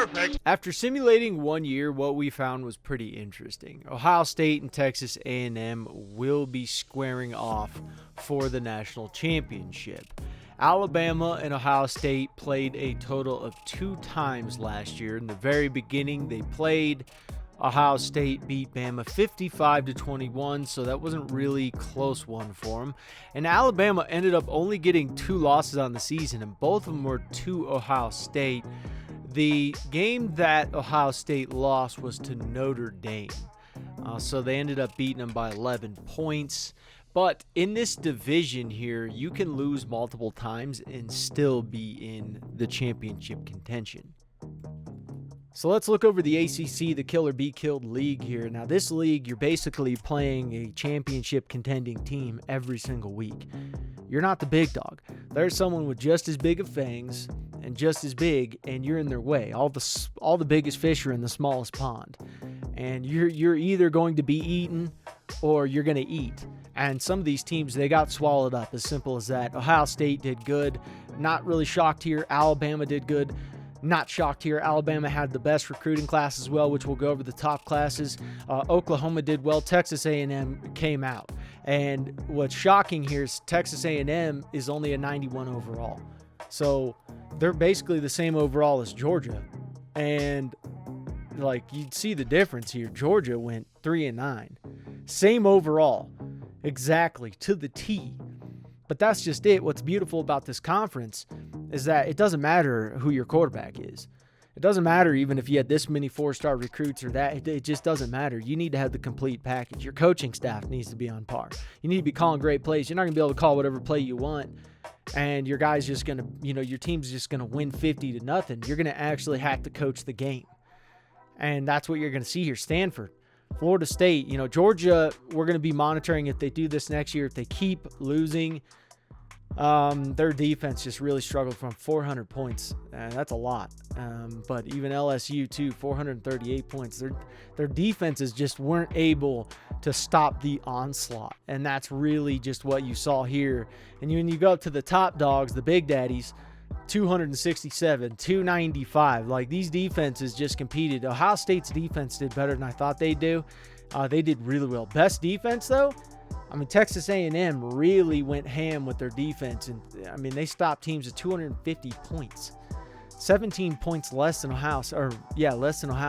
Perfect. After simulating 1 year, what we found was pretty interesting. Ohio State and Texas A&M will be squaring off for the national championship. Alabama and Ohio State played a total of 2 times last year. In the very beginning, they played. Ohio State beat Bama 55-21, so that wasn't really a close one for them. And Alabama ended up only getting 2 losses on the season, and both of them were to Ohio State. The game that Ohio State lost was to Notre Dame, so they ended up beating them by 11 points. But in this division here, you can lose multiple times and still be in the championship contention. So let's look over the ACC, the Kill or Be Killed League here. Now this league, you're basically playing a championship contending team every single week. You're not the big dog. There's someone with just as big of fangs and just as big, and you're in their way. All the biggest fish are in the smallest pond. And you're either going to be eaten or you're going to eat. And some of these teams, they got swallowed up, as simple as that. Ohio State did good. Not really shocked here. Alabama did good. Not shocked here. Alabama had the best recruiting class as well, which we'll go over the top classes. Oklahoma did well. Texas A&M came out. And what's shocking here is Texas A&M is only a 91 overall. So they're basically the same overall as Georgia. And like you'd see the difference here. Georgia went 3-9. Same overall. Exactly. To the T. But that's just it. What's beautiful about this conference is that it doesn't matter who your quarterback is. It doesn't matter even if you had this many 4-star recruits or that. It just doesn't matter. You need to have the complete package. Your coaching staff needs to be on par. You need to be calling great plays. You're not going to be able to call whatever play you want, and your guy's just going to, your team's just going to win 50-0. You're going to actually have to coach the game. And that's what you're going to see here. Stanford, Florida State, Georgia, we're going to be monitoring if they do this next year. If they keep losing, their defense just really struggled from 400 points. That's a lot. But even LSU too, 438 points. Their defenses just weren't able to stop the onslaught. And that's really just what you saw here. And when you go up to the top dogs, the big daddies, 267, 295. Like, these defenses just competed. Ohio State's defense did better than I thought they'd do. They did really well. Best defense, though, Texas A&M really went ham with their defense. And, they stopped teams at 250 points. 17 points less than Ohio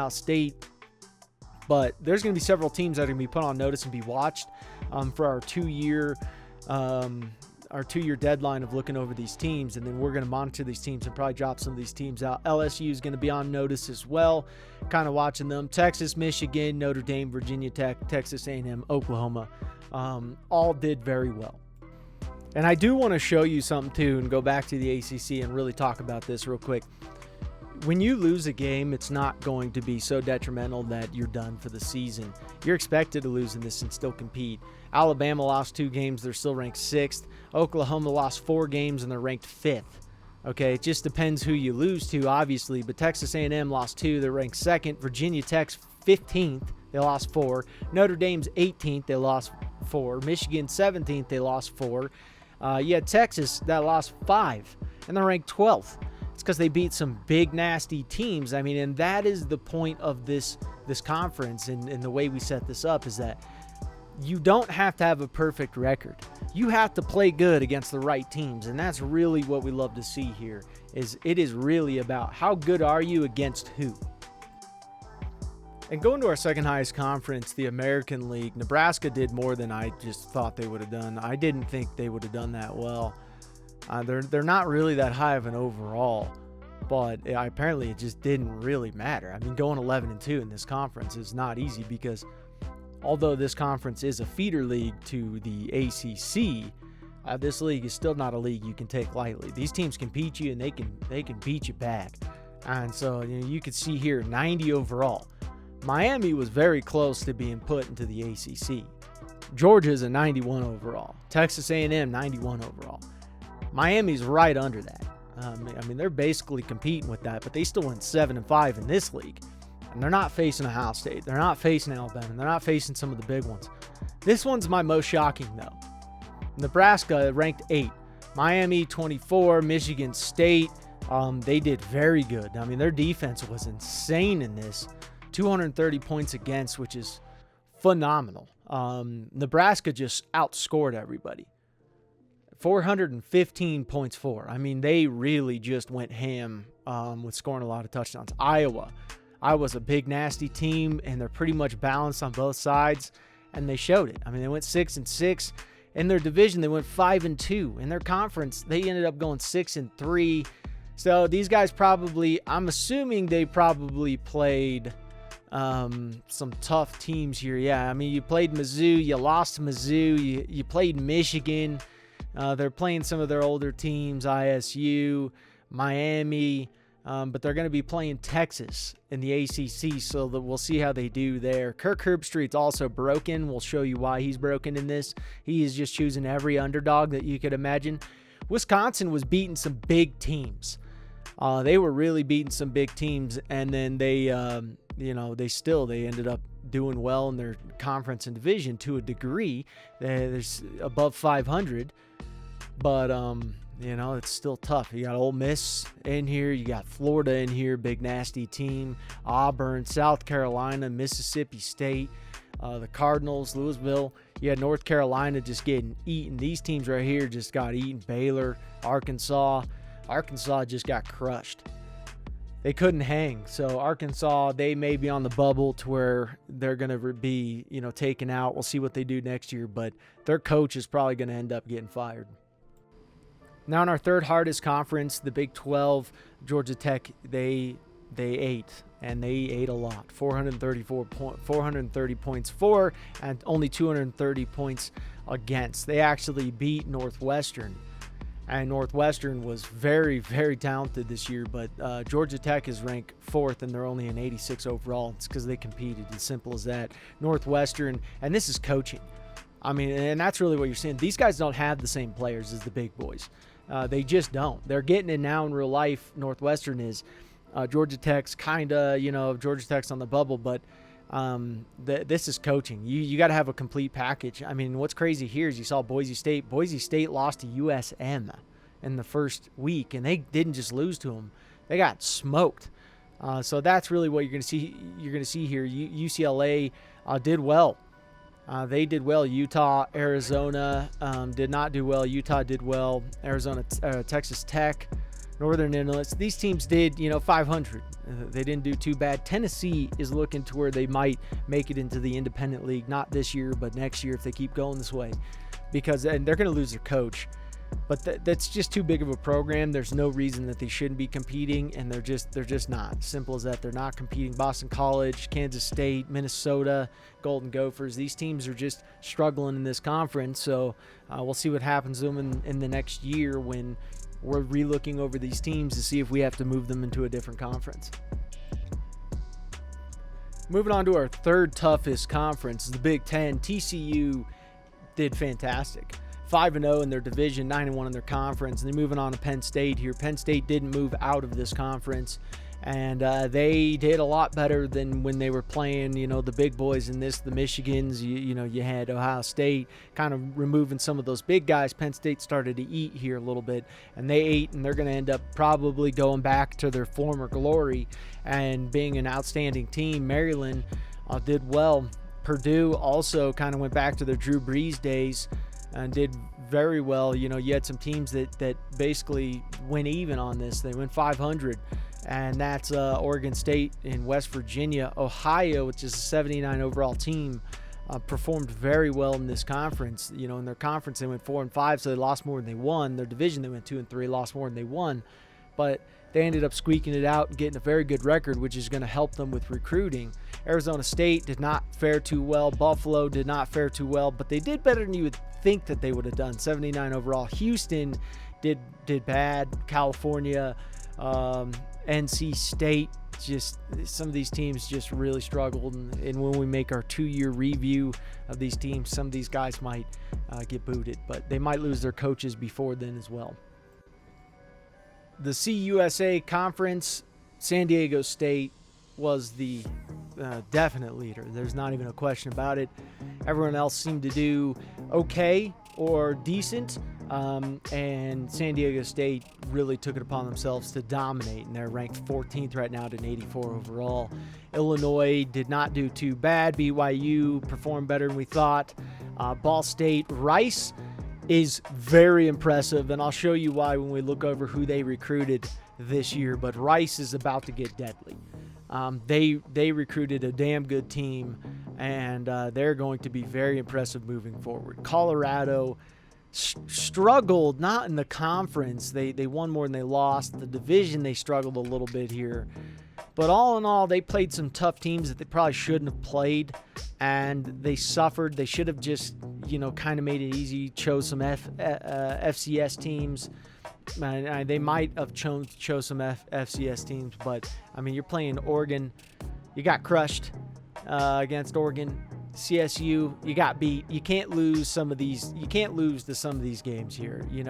State. But there's going to be several teams that are going to be put on notice and be watched for our 2-year deadline of looking over these teams, and then we're going to monitor these teams and probably drop some of these teams out. LSU is going to be on notice as well, kind of watching them. Texas, Michigan, Notre Dame, Virginia Tech, Texas A&M, Oklahoma, all did very well. And I do want to show you something too and go back to the ACC and really talk about this real quick. When you lose a game, it's not going to be so detrimental that you're done for the season. You're expected to lose in this and still compete. Alabama lost 2 games. They're still ranked 6th. Oklahoma lost 4 games, and they're ranked 5th. Okay, it just depends who you lose to, obviously. But Texas A&M lost 2. They're ranked 2nd. Virginia Tech's 15th. They lost 4. Notre Dame's 18th. They lost 4. Michigan 17th. They lost 4. You had Texas that lost 5, and they're ranked 12th. It's because they beat some big, nasty teams. And that is the point of this conference and the way we set this up, is that you don't have to have a perfect record. You have to play good against the right teams, and that's really what we love to see here. It is really about how good are you against who. And going to our second highest conference, the American League, Nebraska did more than I just thought they would have done. I didn't think they would have done that well. They're not really that high of an overall, but apparently it just didn't really matter. Going 11-2 in this conference is not easy, because although this conference is a feeder league to the ACC, this league is still not a league you can take lightly. These teams can beat you, and they can beat you back. And so you can see here 90 overall. Miami was very close to being put into the ACC. Georgia's a 91 overall. Texas A&M 91 overall. Miami's right under that. They're basically competing with that, but they still went 7-5 in this league. And they're not facing Ohio State. They're not facing Alabama. They're not facing some of the big ones. This one's my most shocking, though. Nebraska ranked 8. Miami 24. Michigan State They did very good. I mean, their defense was insane in this. 230 points against, which is phenomenal. Nebraska just outscored everybody. 415 points for. I mean, they really just went ham with scoring a lot of touchdowns. Iowa's a big, nasty team, and they're pretty much balanced on both sides, and they showed it. I mean, they went 6-6. In their division, they went 5-2. In their conference, they ended up going 6-3. So these guys probably, I'm assuming they probably played some tough teams here. Yeah, I mean, you played Mizzou, you lost to Mizzou, you played Michigan. They're playing some of their older teams, ISU, Miami, but they're going to be playing Texas in the ACC, so that we'll see how they do there. Kirk Herbstreit's also broken. We'll show you why he's broken in this. He is just choosing every underdog that you could imagine. Wisconsin was beating some big teams. They were really beating some big teams, and then they ended up doing well in their conference and division to a degree. There's above 500, but it's still tough. You got Ole Miss in here, you got Florida in here, big nasty team, Auburn, South Carolina, Mississippi State, the Cardinals, Louisville. You had North Carolina just getting eaten. These teams right here just got eaten. Baylor, Arkansas just got crushed. They couldn't hang. So Arkansas, they may be on the bubble to where they're going to be, taken out. We'll see what they do next year, but their coach is probably going to end up getting fired. Now in our third hardest conference, the Big 12, Georgia Tech, they ate, and they ate a lot. 430 points for, and only 230 points against. They actually beat Northwestern. And Northwestern was very, very talented this year, but Georgia Tech is ranked 4th, and they're only an 86 overall. It's because they competed, as simple as that. Northwestern, and this is coaching. I mean, and that's really what you're seeing. These guys don't have the same players as the big boys. They just don't. They're getting it now in real life. Northwestern is. Georgia Tech's kind of, Georgia Tech's on the bubble, but this is coaching. You got to have a complete package. I mean, what's crazy here is you saw Boise State. Boise State lost to USM in the first week, and they didn't just lose to them. They got smoked. So that's really what you're going to see. You're going to see here. UCLA did well. They did well. Utah, Arizona did not do well. Utah did well. Arizona, Texas Tech, Northern Illinois. These teams did, 500. They didn't do too bad. Tennessee is looking to where they might make it into the independent league, not this year, but next year if they keep going this way, and they're going to lose their coach. But that's just too big of a program. There's no reason that they shouldn't be competing, and they're just not. Simple as that. They're not competing. Boston College, Kansas State, Minnesota, Golden Gophers. These teams are just struggling in this conference. So we'll see what happens to them in the next year when we're relooking over these teams to see if we have to move them into a different conference. Moving on to our third toughest conference, the Big Ten. TCU did fantastic. 5-0 in their division, 9-1 in their conference. And then moving on to Penn State here. Penn State didn't move out of this conference, and they did a lot better than when they were playing, the big boys in this, the Michigans. You had Ohio State kind of removing some of those big guys. Penn State started to eat here a little bit, and they ate, and they're going to end up probably going back to their former glory and being an outstanding team. Maryland did well. Purdue also kind of went back to their Drew Brees days and did very well. You had some teams that basically went even on this. They went 500, and that's Oregon State in West Virginia. Ohio, which is a 79 overall team, performed very well in this conference. In their conference, they went 4-5, so they lost more than they won. Their division, they went 2-3, lost more than they won. But they ended up squeaking it out and getting a very good record, which is going to help them with recruiting. Arizona State did not fare too well. Buffalo did not fare too well, but they did better than you would think that they would have done. 79 overall. Houston did bad. California, NC State, just some of these teams just really struggled. And when we make our 2-year review of these teams, some of these guys might get booted, but they might lose their coaches before then as well. The CUSA Conference, San Diego State was the definite leader. There's not even a question about it. Everyone else seemed to do okay. or decent. And San Diego State really took it upon themselves to dominate, and they're ranked 14th right now at an 84 overall. Illinois did not do too bad. BYU performed better than we thought. Ball State, Rice is very impressive, and I'll show you why when we look over who they recruited this year. But Rice is about to get deadly. They recruited a damn good team, and they're going to be very impressive moving forward. Colorado struggled, not in the conference. They won more than they lost. The division, they struggled a little bit here. But all in all, they played some tough teams that they probably shouldn't have played, and they suffered. They should have just, kind of made it easy, chose some FCS teams. They might have chose some FCS teams, but, you're playing Oregon. You got crushed against Oregon. CSU, you got beat. You can't lose some of these. You can't lose to some of these games here. You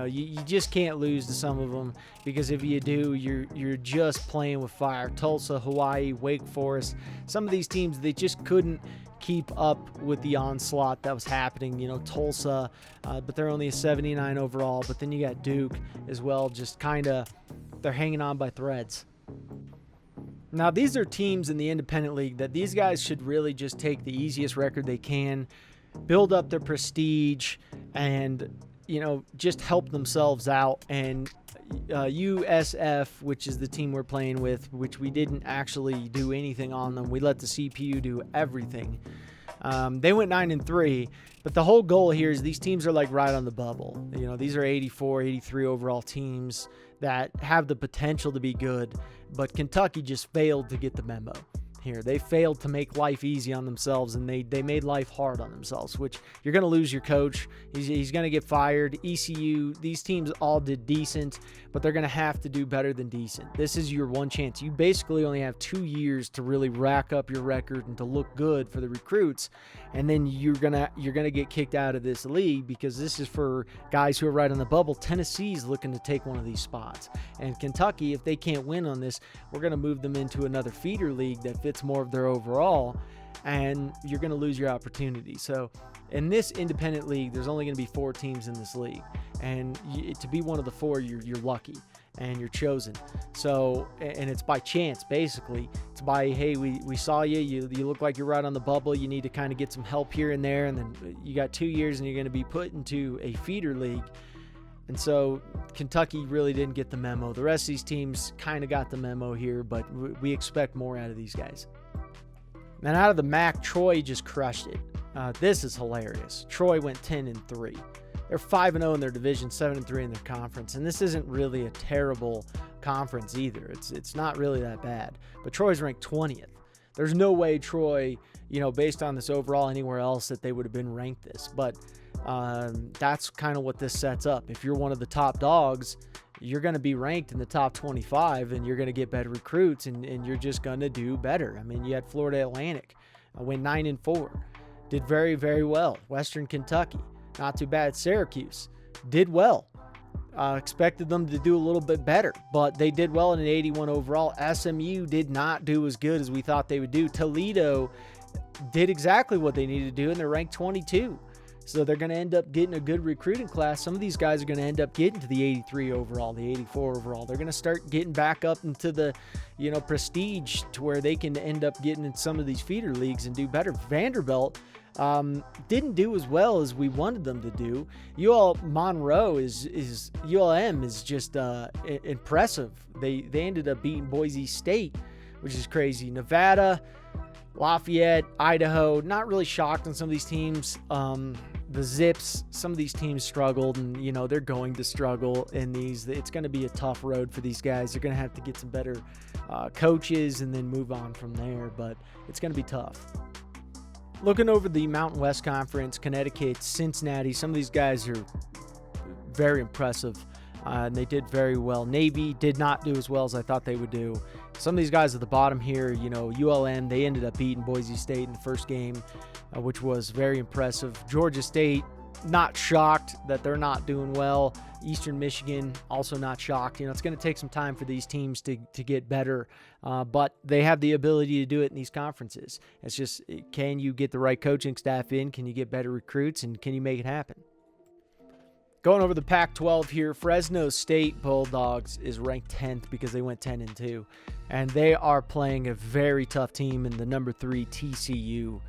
just can't lose to some of them, because if you do, you're just playing with fire. Tulsa, Hawaii, Wake Forest, some of these teams, they just couldn't keep up with the onslaught that was happening. Tulsa, but they're only a 79 overall. But then you got Duke as well, just kind of, they're hanging on by threads. Now, these are teams in the independent league that these guys should really just take the easiest record they can, build up their prestige, and, just help themselves out. And USF, which is the team we're playing with, which we didn't actually do anything on them. We let the CPU do everything. They went 9-3, but the whole goal here is these teams are like right on the bubble. These are 84, 83 overall teams that have the potential to be good, but Kentucky just failed to get the memo here. They failed to make life easy on themselves, and they made life hard on themselves, which you're going to lose your coach. He's going to get fired. ECU, these teams all did decent, but they're going to have to do better than decent. This is your one chance. You basically only have 2 years to really rack up your record and to look good for the recruits, and then you're gonna get kicked out of this league, because this is for guys who are right on the bubble. Tennessee's looking to take one of these spots, and Kentucky, if they can't win on this, we're going to move them into another feeder league that fits more of their overall, and you're going to lose your opportunity. So in this independent league, there's only going to be 4 teams in this league, and to be one of the 4, you're lucky and you're chosen. So, and it's by chance, basically. It's by, hey, we saw you look like you're right on the bubble, you need to kind of get some help here and there, and then you got 2 years and you're going to be put into a feeder league. And so Kentucky really didn't get the memo. The rest of these teams kind of got the memo here, but we expect more out of these guys. And out of the MAC, Troy just crushed it. This is hilarious. Troy went 10-3. They're 5-0 in their division, 7-3 in their conference, and this isn't really a terrible conference either. It's not really that bad. But Troy's ranked 20th. There's no way Troy, based on this overall anywhere else, that they would have been ranked this. But that's kind of what this sets up. If you're one of the top dogs, you're going to be ranked in the top 25, and you're going to get better recruits, and you're just going to do better. You had Florida Atlantic, went 9-4, did very, very well. Western Kentucky, not too bad. Syracuse did well. Expected them to do a little bit better, but they did well in an 81 overall. SMU did not do as good as we thought they would do. Toledo did exactly what they needed to do, and they're ranked 22. So they're going to end up getting a good recruiting class. Some of these guys are going to end up getting to the 83 overall, the 84 overall. They're going to start getting back up into the, prestige, to where they can end up getting in some of these feeder leagues and do better. Vanderbilt didn't do as well as we wanted them to do. ULM is just impressive. They ended up beating Boise State, which is crazy. Nevada, Lafayette, Idaho, not really shocked on some of these teams. The Zips, some of these teams struggled, and they're going to struggle in these. It's going to be a tough road for these guys. They're going to have to get some better coaches and then move on from there, but it's going to be tough. Looking over the Mountain West Conference, Connecticut, Cincinnati, some of these guys are very impressive, and they did very well. Navy did not do as well as I thought they would do. Some of these guys at the bottom here, ULM, they ended up beating Boise State in the first game, which was very impressive. Georgia State, not shocked that they're not doing well. Eastern Michigan, also not shocked. It's going to take some time for these teams to get better, but they have the ability to do it in these conferences. It's just, can you get the right coaching staff in? Can you get better recruits? And can you make it happen? Going over the Pac-12 here, Fresno State Bulldogs is ranked 10th because they went 10-2. And they are playing a very tough team in the number 3 TCU.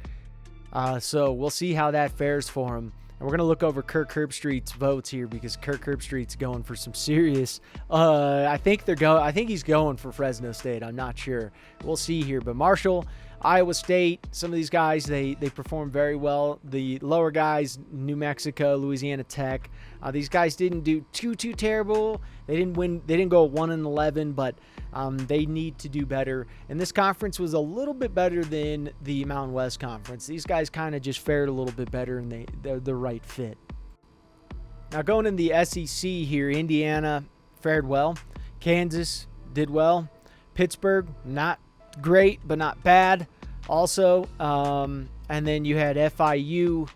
So we'll see how that fares for them. And we're going to look over Kirk Herbstreit's votes here because Kirk Herbstreit's going for some serious. I think he's going for Fresno State. I'm not sure. We'll see here. But Marshall, Iowa State, some of these guys, they perform very well. The lower guys, New Mexico, Louisiana Tech, these guys didn't do too terrible. They didn't win. They didn't go 1-11, but they need to do better. And this conference was a little bit better than the Mountain West Conference. These guys kind of just fared a little bit better, and they're the right fit. Now going in the SEC here, Indiana fared well. Kansas did well. Pittsburgh, not great, but not bad also. And then you had FIU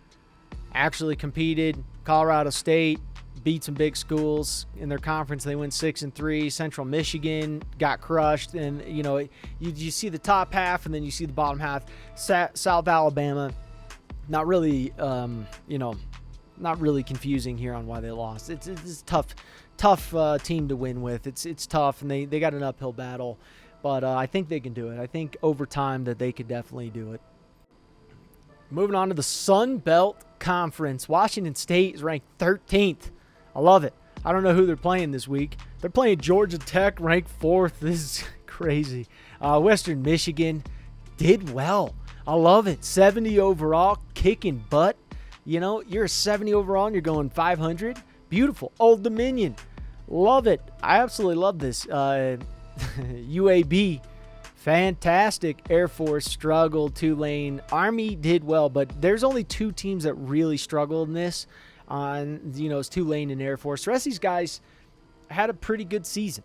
actually competed. Colorado State beat some big schools in their conference. They went 6-3. Central Michigan got crushed. And, you see the top half and then you see the bottom half. South Alabama, not really, not really confusing here on why they lost. It's a tough team to win with. It's tough, and they got an uphill battle. But I think they can do it. I think over time that they could definitely do it. Moving on to the Sun Belt Conference. Washington State is ranked 13th. I love it. I don't know who they're playing this week. They're playing Georgia Tech, ranked 4th. This is crazy. Western Michigan did well. I love it. 70 overall, kicking butt. You're a 70 overall and you're going 500. Beautiful. Old Dominion. Love it. I absolutely love this. UAB, fantastic. Air Force struggled. Tulane. Army did well, but there's only 2 teams that really struggled in this. It's Tulane and Air Force. The rest of these guys had a pretty good season.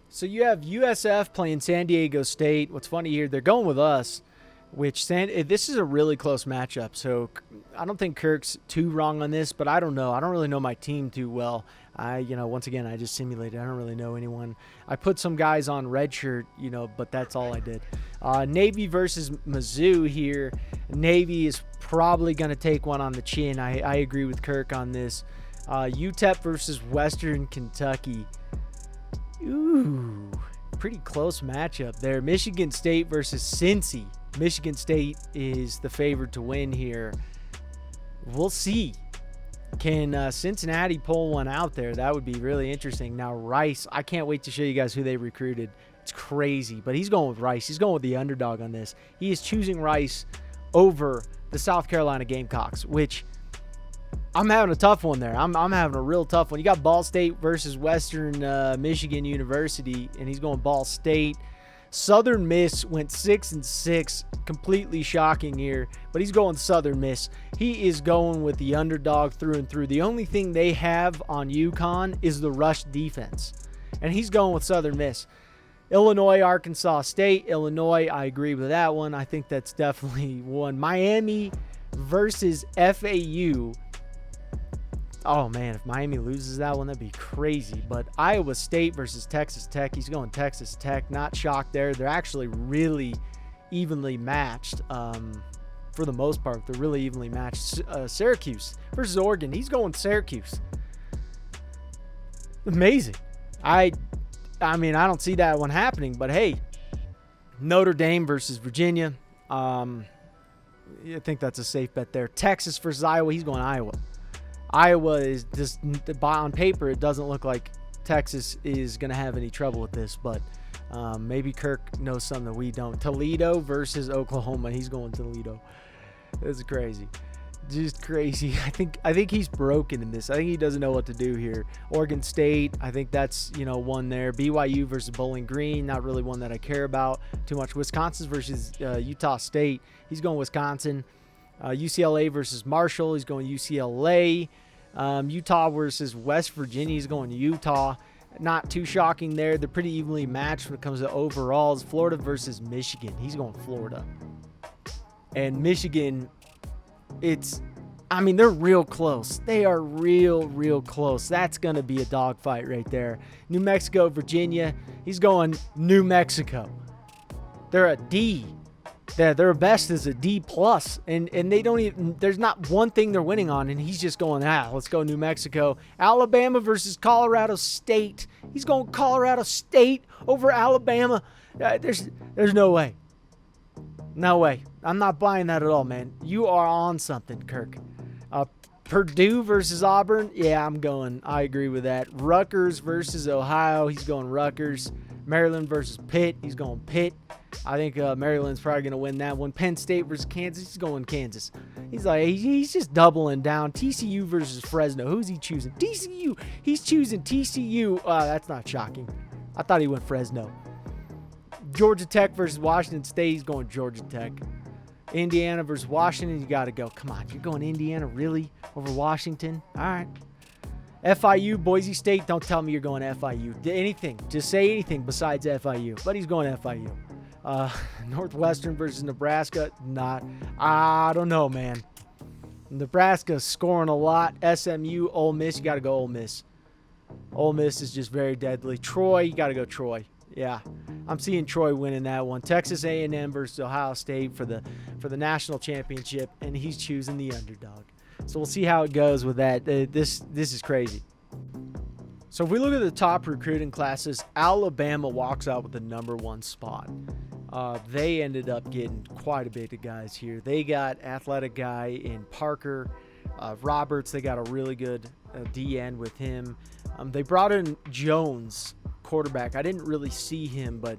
So you have USF playing San Diego State. What's funny here, they're going with us, this is a really close matchup. So I don't think Kirk's too wrong on this, but I don't know. I don't really know my team too well. Once again, I just simulated. I don't really know anyone. I put some guys on redshirt, but that's all I did. Navy versus Mizzou here. Navy is probably going to take one on the chin. I agree with Kirk on this. UTEP versus Western Kentucky. Ooh, pretty close matchup there. Michigan State versus Cincy. Michigan State is the favorite to win here. We'll see. Can Cincinnati pull one out there? That would be really interesting. Now, Rice, I can't wait to show you guys who they recruited. It's crazy, but he's going with Rice. He's going with the underdog on this. He is choosing Rice over the South Carolina Gamecocks, which I'm having a tough one there. I'm having a real tough one. You got Ball State versus Western Michigan University, and he's going Ball State. Southern Miss went 6-6, completely shocking here, but he's going Southern Miss. He is going with the underdog through and through. The only thing they have on UConn is the rush defense, and he's going with Southern Miss. Illinois, Arkansas State. Illinois, I agree with that one. I think that's definitely one. Miami versus FAU. Oh, man, if Miami loses that one, that'd be crazy. But Iowa State versus Texas Tech. He's going Texas Tech. Not shocked there. They're actually really evenly matched for the most part. They're really evenly matched. Syracuse versus Oregon. He's going Syracuse. Amazing. I don't see that one happening. But, hey, Notre Dame versus Virginia. I think that's a safe bet there. Texas versus Iowa. He's going Iowa. Iowa is just, on paper, it doesn't look like Texas is going to have any trouble with this, but maybe Kirk knows something that we don't. Toledo versus Oklahoma. He's going Toledo. This is crazy. Just crazy. I think he's broken in this. I think he doesn't know what to do here. Oregon State, I think that's, one there. BYU versus Bowling Green, not really one that I care about too much. Wisconsin versus Utah State. He's going Wisconsin. UCLA versus Marshall. He's going UCLA. Utah versus West Virginia. He's going Utah. Not too shocking there. They're pretty evenly matched when it comes to overalls. Florida versus Michigan. He's going Florida. And Michigan, they're real close. They are real close. That's going to be a dogfight right there. New Mexico, Virginia. He's going New Mexico. They're a D. Their best is a D plus, and they don't even. There's not one thing they're winning on, and he's just going, let's go New Mexico. Alabama versus Colorado State. He's going Colorado State over Alabama. There's no way. No way. I'm not buying that at all, man. You are on something, Kirk. Purdue versus Auburn. Yeah, I agree with that. Rutgers versus Ohio. He's going Rutgers. Maryland versus Pitt. He's going Pitt. I think Maryland's probably going to win that one. Penn State versus Kansas. He's going Kansas. He's just doubling down. TCU versus Fresno. Who's he choosing? TCU. He's choosing TCU. That's not shocking. I thought he went Fresno. Georgia Tech versus Washington State. He's going Georgia Tech. Indiana versus Washington. You got to go. Come on. You're going Indiana really over Washington? All right. FIU, Boise State. Don't tell me you're going FIU. Anything. Just say anything besides FIU. But he's going FIU. Northwestern versus Nebraska. I don't know, man. Nebraska's scoring a lot. SMU, Ole Miss. You got to go Ole Miss. Ole Miss is just very deadly. Troy, you got to go Troy. Yeah, I'm seeing Troy winning that one. Texas A&M versus Ohio State for the national championship, and he's choosing the underdog. So we'll see how it goes with that. This is crazy. So if we look at the top recruiting classes, Alabama walks out with the number 1 spot. They ended up getting quite a bit of guys here. They got athletic guy in Parker Roberts. They got a really good DN with him. They brought in Jones, quarterback. I didn't really see him, but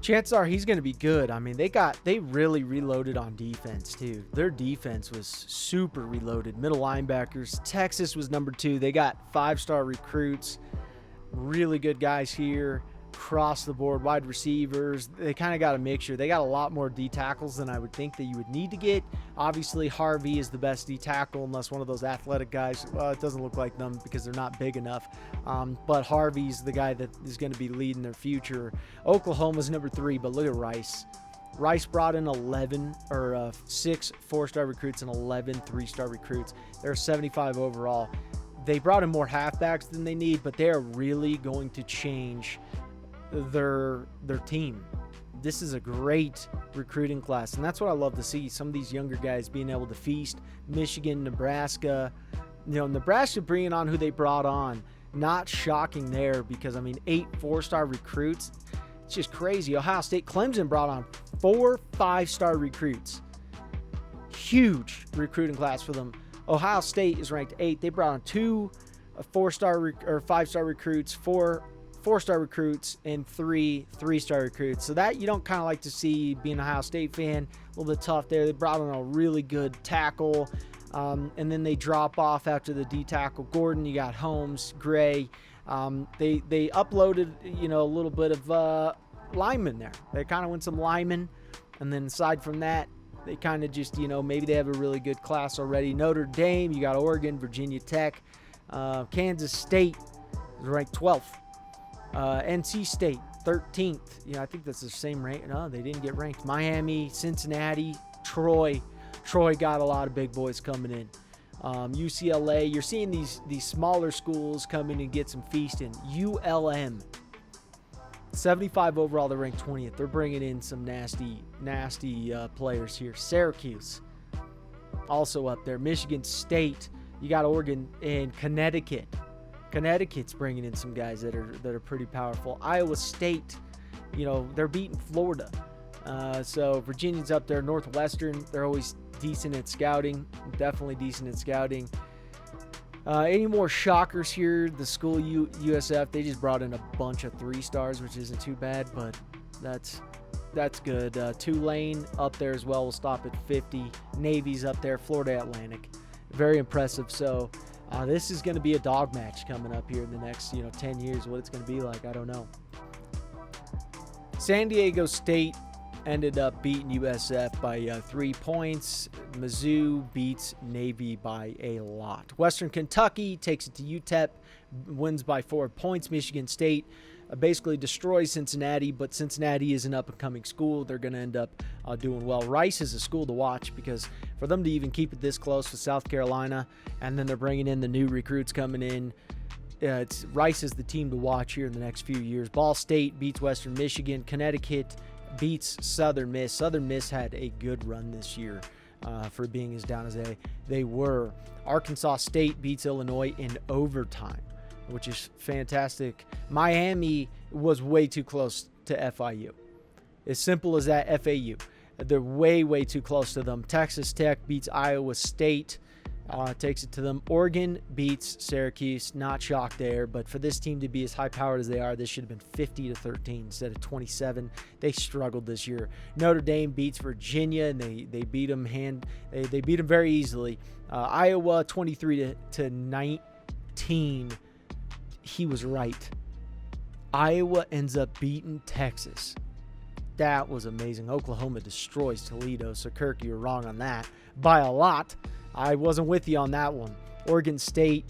chances are he's going to be good. I mean, they really reloaded on defense too. Their defense was super reloaded. Middle linebackers. Texas was number 2. They got 5-star recruits. Really good guys here. Across the board, wide receivers. They kind of got a mixture. They got a lot more D tackles than I would think that you would need to get. Obviously, Harvey is the best D tackle unless one of those athletic guys. Well, it doesn't look like them because they're not big enough. But Harvey's the guy that is going to be leading their future. Oklahoma's number 3, but look at Rice. Rice brought in 6 4-star recruits and 11 3-star recruits. There are 75 overall. They brought in more halfbacks than they need, but they are really going to change their team. This is a great recruiting class, and that's what I love to see. Some of these younger guys being able to feast. Michigan, Nebraska. Nebraska bringing on who they brought on. Not shocking there because, 8 4-star recruits. It's just crazy. Ohio State, Clemson brought on 4 5-star recruits. Huge recruiting class for them. Ohio State is ranked 8. They brought on 2 4-star or 5-star recruits, 4 4-star recruits, and 3 3-star recruits. So that you don't kind of like to see being an Ohio State fan. A little bit tough there. They brought on a really good tackle, and then they drop off after the D tackle. Gordon, you got Holmes, Gray. They uploaded, a little bit of linemen there. They kind of went some linemen, and then aside from that, they kind of just, maybe they have a really good class already. Notre Dame, you got Oregon, Virginia Tech, Kansas State is ranked 12th. NC State, 13th. I think that's the same rank. No, they didn't get ranked. Miami, Cincinnati, Troy. Troy got a lot of big boys coming in. UCLA, you're seeing these smaller schools come in and get some feasting. ULM, 75 overall, they're ranked 20th. They're bringing in some nasty players here. Syracuse, also up there. Michigan State, you got Oregon, and Connecticut. Connecticut's bringing in some guys that are pretty powerful. Iowa State, they're beating Florida. So Virginia's up there. Northwestern, they're always decent at scouting. Definitely decent at scouting. Any more shockers here? The school USF, they just brought in a bunch of 3-stars, which isn't too bad, but that's good. Tulane up there as well. We'll stop at 50. Navy's up there. Florida Atlantic, very impressive. So this is going to be a dog match coming up here in the next 10 years. What it's going to be like, I don't know. San Diego State ended up beating USF by 3 points. Mizzou beats Navy by a lot. Western Kentucky takes it to UTEP, wins by 4 points. Michigan State basically destroys Cincinnati, but Cincinnati is an up-and-coming school. They're going to end up doing well. Rice is a school to watch because for them to even keep it this close with South Carolina, and then they're bringing in the new recruits coming in, Rice is the team to watch here in the next few years. Ball State beats Western Michigan. Connecticut beats Southern Miss. Southern Miss had a good run this year for being as down as they were. Arkansas State beats Illinois in overtime, which is fantastic. Miami was way too close to FIU. As simple as that, FAU. They're way, way too close to them. Texas Tech beats Iowa State, takes it to them. Oregon beats Syracuse. Not shocked there, but for this team to be as high-powered as they are, this should have been 50-13 instead of 27. They struggled this year. Notre Dame beats Virginia, and they beat them they beat them very easily. Iowa 23-19. He was right. Iowa ends up beating Texas. That was amazing. Oklahoma destroys Toledo. So, Kirk, you were wrong on that by a lot. I wasn't with you on that one. Oregon State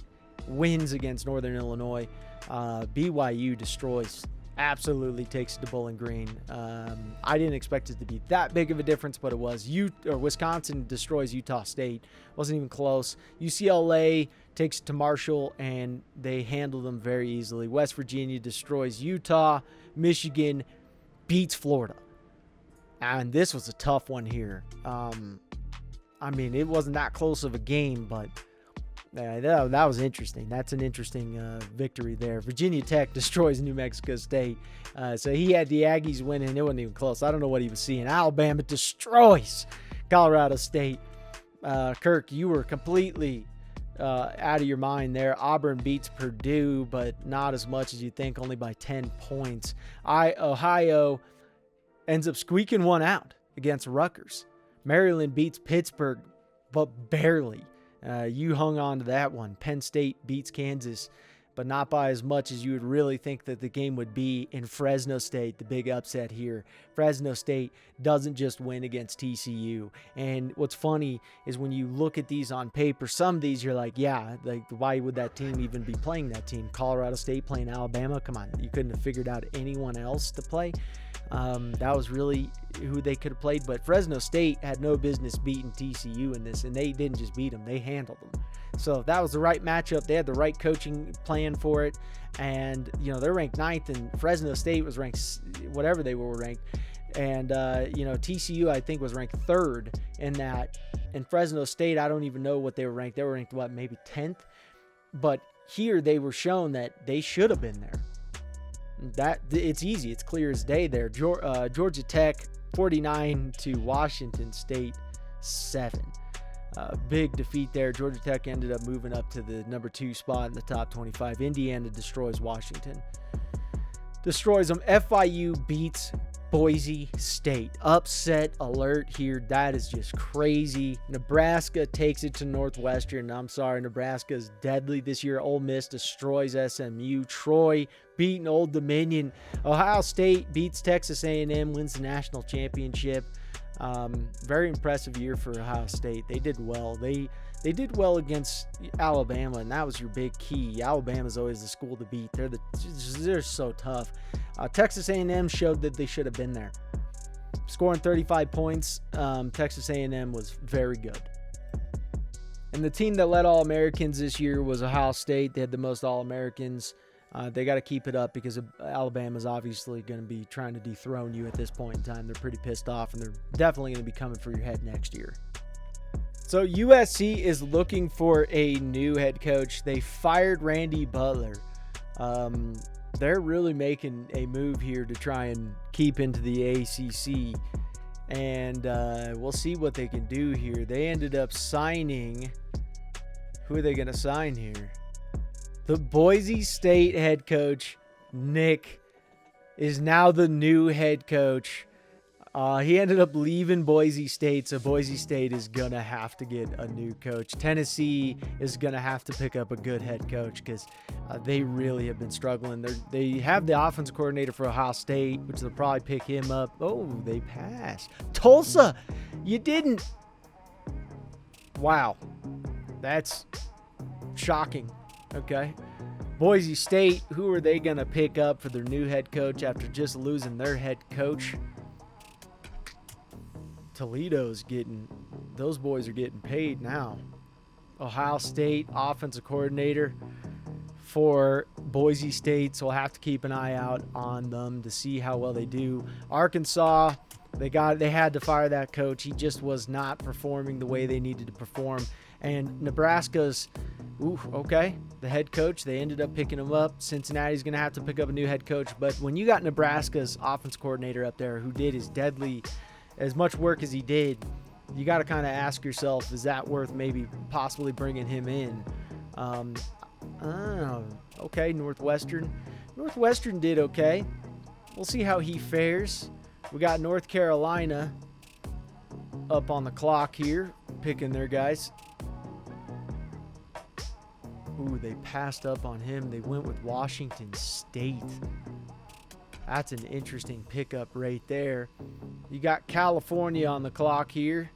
wins against Northern Illinois. BYU destroys, absolutely takes it to Bowling Green. I didn't expect it to be that big of a difference, but it was. Wisconsin destroys Utah State. Wasn't even close. UCLA takes it to Marshall, and they handle them very easily. West Virginia destroys Utah. Michigan beats Florida. And this was a tough one here. It wasn't that close of a game, but that was interesting. That's an interesting victory there. Virginia Tech destroys New Mexico State. So he had the Aggies winning. It wasn't even close. I don't know what he was seeing. Alabama destroys Colorado State. Kirk, you were completely out of your mind there. Auburn beats Purdue, but not as much as you think, only by 10 points. Ohio ends up squeaking one out against Rutgers. Maryland beats Pittsburgh, but barely. You hung on to that one. Penn State beats Kansas, but not by as much as you would really think that the game would be. In Fresno State, the big upset here. Fresno State doesn't just win against TCU. And what's funny is when you look at these on paper, some of these you're like, yeah, like why would that team even be playing that team? Colorado State playing Alabama? Come on, you couldn't have figured out anyone else to play. That was really who they could have played, but Fresno State had no business beating TCU in this, and they didn't just beat them, they handled them. So that was the right matchup. They had the right coaching plan for it, and they're ranked 9th, and Fresno State was ranked whatever they were ranked, and TCU I think was ranked 3rd in that, and Fresno State I don't even know what they were ranked. They were ranked maybe 10th, but here they were shown that they should have been there. That it's easy, it's clear as day there. Georgia Tech 49 to Washington State 7. Big defeat there. Georgia Tech ended up moving up to the number 2 spot in the top 25. Indiana destroys Washington. Destroys them. FIU beats Boise State. Upset alert here. That is just crazy. Nebraska takes it to Northwestern. I'm sorry, Nebraska is deadly this year. Ole Miss destroys SMU. Troy beating Old Dominion. Ohio State beats Texas A&M, wins the national championship. Very impressive year for Ohio State. They did well. They did well against Alabama, and that was your big key. Alabama's always the school to beat. They're so tough. Texas A&M showed that they should have been there. Scoring 35 points, Texas A&M was very good. And the team that led All-Americans this year was Ohio State. They had the most All-Americans. They got to keep it up because Alabama's obviously going to be trying to dethrone you at this point in time. They're pretty pissed off, and they're definitely going to be coming for your head next year. So USC is looking for a new head coach. They fired Randy Butler. They're really making a move here to try and keep into the ACC. And we'll see what they can do here. They ended up signing... Who are they going to sign here? The Boise State head coach, Nick, is now the new head coach. He ended up leaving Boise State, so Boise State is going to have to get a new coach. Tennessee is going to have to pick up a good head coach because they really have been struggling. They have the offensive coordinator for Ohio State, which they'll probably pick him up. Oh, they passed. Tulsa, you didn't. Wow. That's shocking. Okay. Boise State, who are they going to pick up for their new head coach after just losing their head coach? Toledo's those boys are getting paid now. Ohio State offensive coordinator for Boise State, so we'll have to keep an eye out on them to see how well they do. Arkansas, they had to fire that coach. He just was not performing the way they needed to perform. And Nebraska's, the head coach, they ended up picking him up. Cincinnati's going to have to pick up a new head coach. But when you got Nebraska's offense coordinator up there who did as much work as he did, you got to kind of ask yourself, is that worth maybe possibly bringing him in? Okay, Northwestern. Northwestern did okay. We'll see how he fares. We got North Carolina up on the clock here, picking their guys. They passed up on him. They went with Washington State. That's an interesting pickup right there. You got California on the clock here,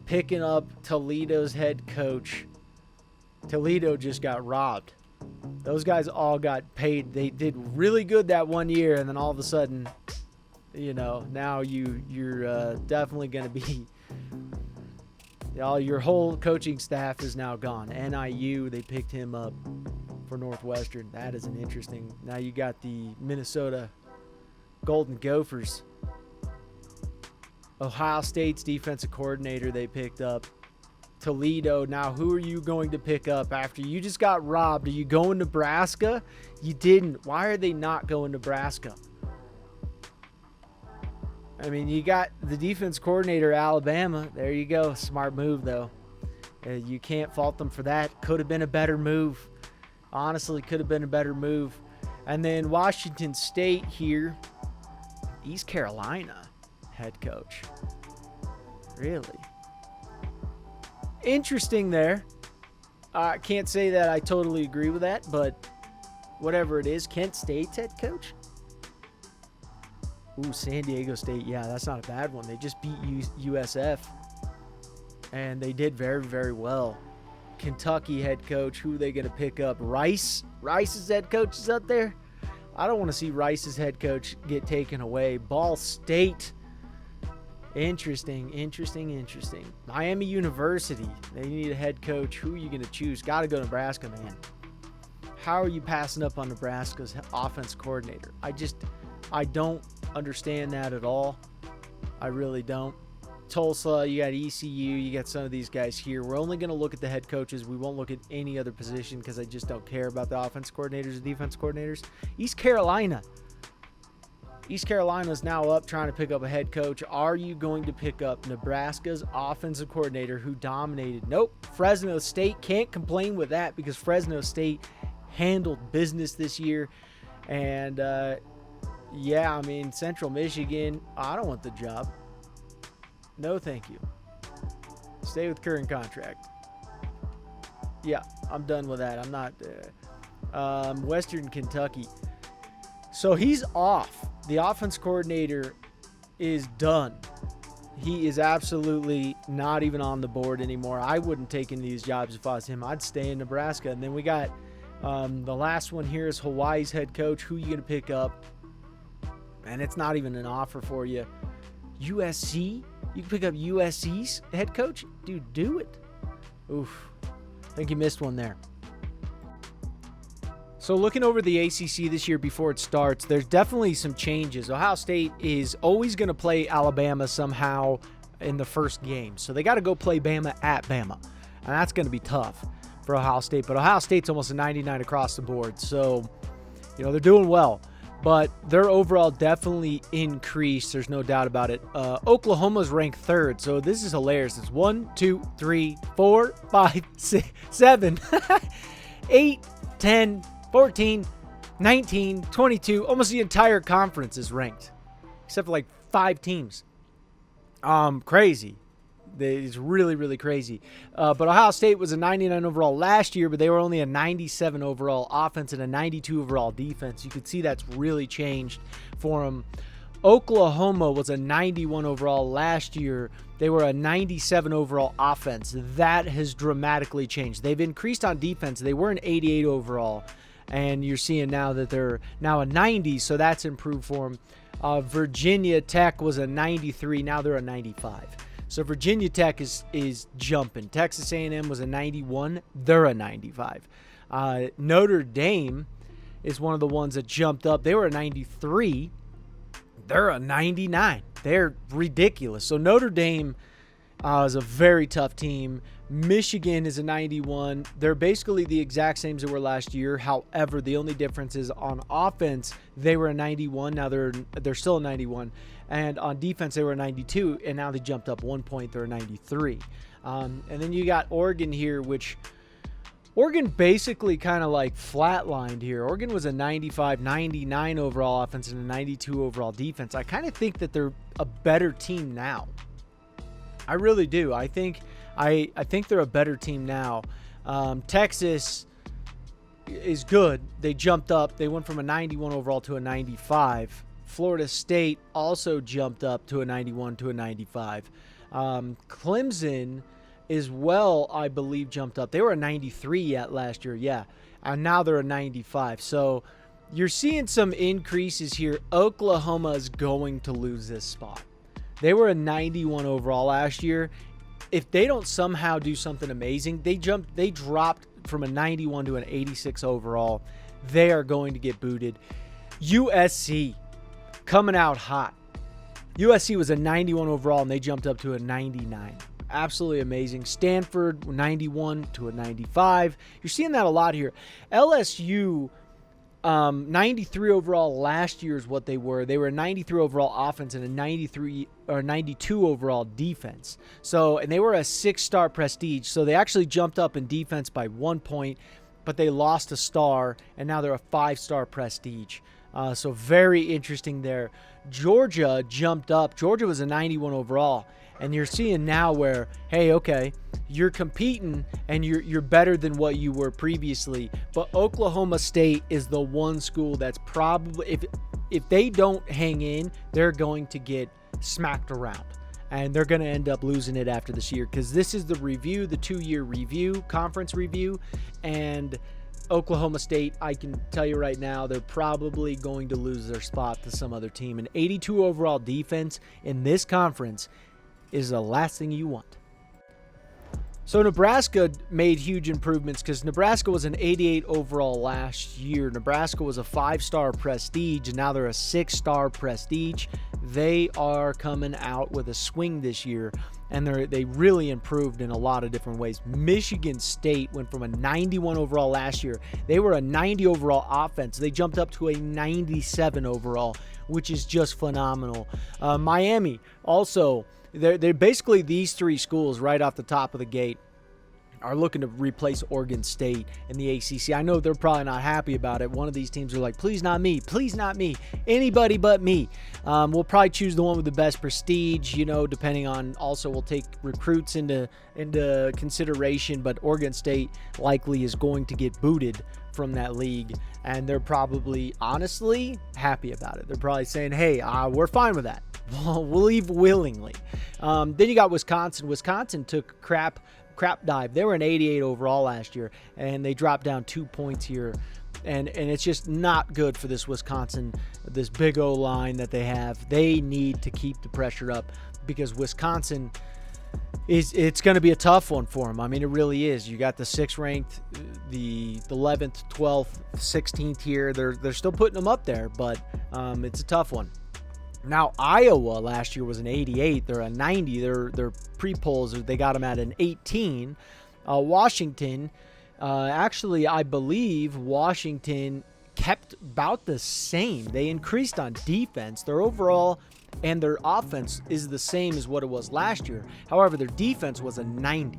picking up Toledo's head coach. Toledo just got robbed. Those guys all got paid. They did really good that one year, and then all of a sudden, now you're definitely going to be. Your whole coaching staff is now gone. NIU, they picked him up for Northwestern. That is an interesting. Now you got the Minnesota Golden Gophers. Ohio State's defensive coordinator they picked up. Toledo. Now, who are you going to pick up after you just got robbed? Are you going Nebraska? You didn't. Why are they not going Nebraska? I mean, you got the defense coordinator, Alabama. There you go. Smart move, though. You can't fault them for that. Could have been a better move. Honestly, could have been a better move. And then Washington State here. East Carolina head coach. Really? Interesting there. I can't say that I totally agree with that, but whatever it is. Kent State's head coach? San Diego State. Yeah, that's not a bad one. They just beat USF, and they did very, very well. Kentucky head coach. Who are they going to pick up? Rice? Rice's head coach is up there? I don't want to see Rice's head coach get taken away. Ball State. Interesting. Miami University. They need a head coach. Who are you going to choose? Got to go Nebraska, man. How are you passing up on Nebraska's offense coordinator? I don't understand that at all. I really don't. Tulsa, you got ECU, you got some of these guys here. We're only going to look at the head coaches. We won't look at any other position because I just don't care about the offense coordinators or defense coordinators. East Carolina. East Carolina's now up trying to pick up a head coach. Are you going to pick up Nebraska's offensive coordinator who dominated? Nope. Fresno State, can't complain with that because Fresno State handled business this year. And, Central Michigan, I don't want the job. No, thank you. Stay with current contract. Yeah, I'm done with that. I'm not. Western Kentucky. So he's off. The offense coordinator is done. He is absolutely not even on the board anymore. I wouldn't take any of these jobs if I was him. I'd stay in Nebraska. And then we got the last one here is Hawaii's head coach. Who are you going to pick up? And it's not even an offer for you. USC? You can pick up USC's head coach? Dude, do it. Oof. I think you missed one there. So looking over the ACC this year before it starts, there's definitely some changes. Ohio State is always going to play Alabama somehow in the first game. So they got to go play Bama at Bama. And that's going to be tough for Ohio State. But Ohio State's almost a 99 across the board. So, they're doing well. But their overall definitely increased. There's no doubt about it. Oklahoma's ranked third. So this is hilarious. It's 1, 2, 3, 4, 5, 6, 7, 8, 10, 14, 19, 22. Almost the entire conference is ranked. Except for like 5 teams. Crazy. It's really, really crazy. But Ohio State was a 99 overall last year, but they were only a 97 overall offense and a 92 overall defense. You could see that's really changed for them. Oklahoma was a 91 overall last year. They were a 97 overall offense. That has dramatically changed. They've increased on defense. They were an 88 overall, and you're seeing now that they're now a 90, so that's improved for them. Virginia Tech was a 93. Now they're a 95. So Virginia Tech is jumping. Texas A&M was a 91. They're a 95. Notre Dame is one of the ones that jumped up. They were a 93. They're a 99. They're ridiculous. So Notre Dame is a very tough team. Michigan is a 91. They're basically the exact same as they were last year. However, the only difference is on offense, they were a 91. Now they're still a 91. And on defense, they were a 92. And now they jumped up 1 point. They're a 93. And then you got Oregon here, which Oregon basically kind of like flatlined here. Oregon was a 95, 99 overall offense and a 92 overall defense. I kind of think that they're a better team now. I really do. I think they're a better team now. Texas is good. They jumped up. They went from a 91 overall to a 95. Florida State also jumped up to a 91 to a 95. Clemson as well, I believe, jumped up. They were a 93 at last year, yeah. And now they're a 95. So you're seeing some increases here. Oklahoma is going to lose this spot. They were a 91 overall last year. If they don't somehow do something amazing, they dropped from a 91 to an 86 overall. They are going to get booted. USC coming out hot. USC was a 91 overall and they jumped up to a 99. Absolutely amazing. Stanford 91 to a 95. You're seeing that a lot here. LSU 93 overall last year is what they were. They were a 93 overall offense and a 92 overall defense. So, and they were a 6-star prestige. So they actually jumped up in defense by 1 point, but they lost a star, and now they're a 5-star prestige. So very interesting there. Georgia jumped up. Georgia was a 91 overall. And you're seeing now where, hey, okay, you're competing and you're better than what you were previously. But Oklahoma State is the one school that's probably, if they don't hang in, they're going to get smacked around. And they're going to end up losing it after this year because this is the review, the 2-year review, conference review. And Oklahoma State, I can tell you right now, they're probably going to lose their spot to some other team. An 82 overall defense in this conference is the last thing you want. So Nebraska made huge improvements because Nebraska was an 88 overall last year. Nebraska was a 5-star prestige, and now they're a 6-star prestige. They are coming out with a swing this year, and they really improved in a lot of different ways. Michigan State went from a 91 overall last year. They were a 90 overall offense. They jumped up to a 97 overall, which is just phenomenal. Miami also, they're basically these 3 schools right off the top of the gate are looking to replace Oregon State in the ACC. I know they're probably not happy about it. One of these teams are like, please not me, please not me, anybody but me. We'll probably choose the one with the best prestige, depending on, also we'll take recruits into consideration, but Oregon State likely is going to get booted from that league, and they're probably honestly happy about it. They're probably saying, hey, we're fine with that. We'll leave willingly. Then you got Wisconsin. Wisconsin took crap dive. They were an 88 overall last year, and they dropped down 2 points here. And it's just not good for this Wisconsin, this big O line that they have. They need to keep the pressure up because Wisconsin it's going to be a tough one for them. I mean, it really is. You got the 6th ranked, the 11th, 12th, 16th here. They're still putting them up there, but it's a tough one. Now, Iowa last year was an 88. They're a 90. Their pre-polls, they got them at an 18. Washington, actually, I believe Washington kept about the same. They increased on defense. Their overall and their offense is the same as what it was last year. However, their defense was a 90.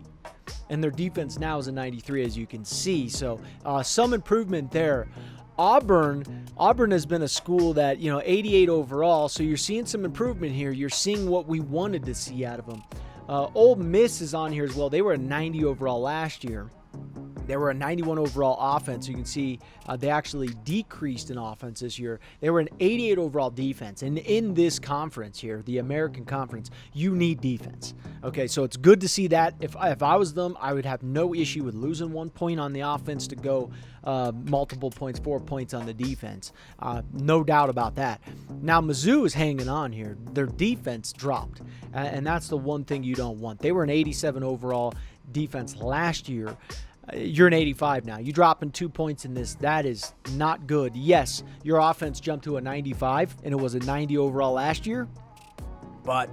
And their defense now is a 93, as you can see. So some improvement there. Auburn has been a school that, 88 overall, so you're seeing some improvement here. You're seeing what we wanted to see out of them. Ole Miss is on here as well. They were a 90 overall last year. They were a 91 overall offense. You can see they actually decreased in offense this year. They were an 88 overall defense. And in this conference here, the American Conference, you need defense. Okay, so it's good to see that. If I was them, I would have no issue with losing 1 point on the offense to go multiple points, 4 points on the defense. No doubt about that. Now, Mizzou is hanging on here. Their defense dropped, and that's the one thing you don't want. They were an 87 overall defense last year. you're an 85 now. You dropping 2 points in this, that is not good. Yes, your offense jumped to a 95, and it was a 90 overall last year, but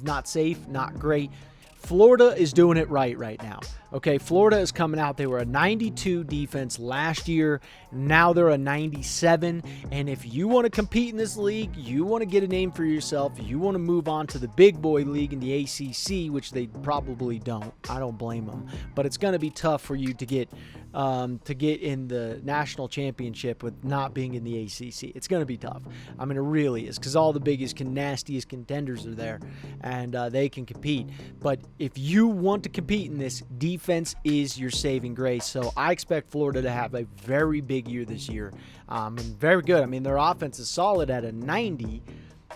not safe, not great. Florida is doing it right now. Okay, Florida is coming out. They were a 92 defense last year. Now they're a 97. And if you want to compete in this league, you want to get a name for yourself, you want to move on to the big boy league in the ACC, which they probably don't. I don't blame them. But it's going to be tough for you to get in the national championship with not being in the ACC. It's going to be tough. I mean, it really is, because all the biggest, nastiest contenders are there, and they can compete. But if you want to compete in this, defense is your saving grace. So I expect Florida to have a very big year this year, and very good. I mean, their offense is solid at a 90.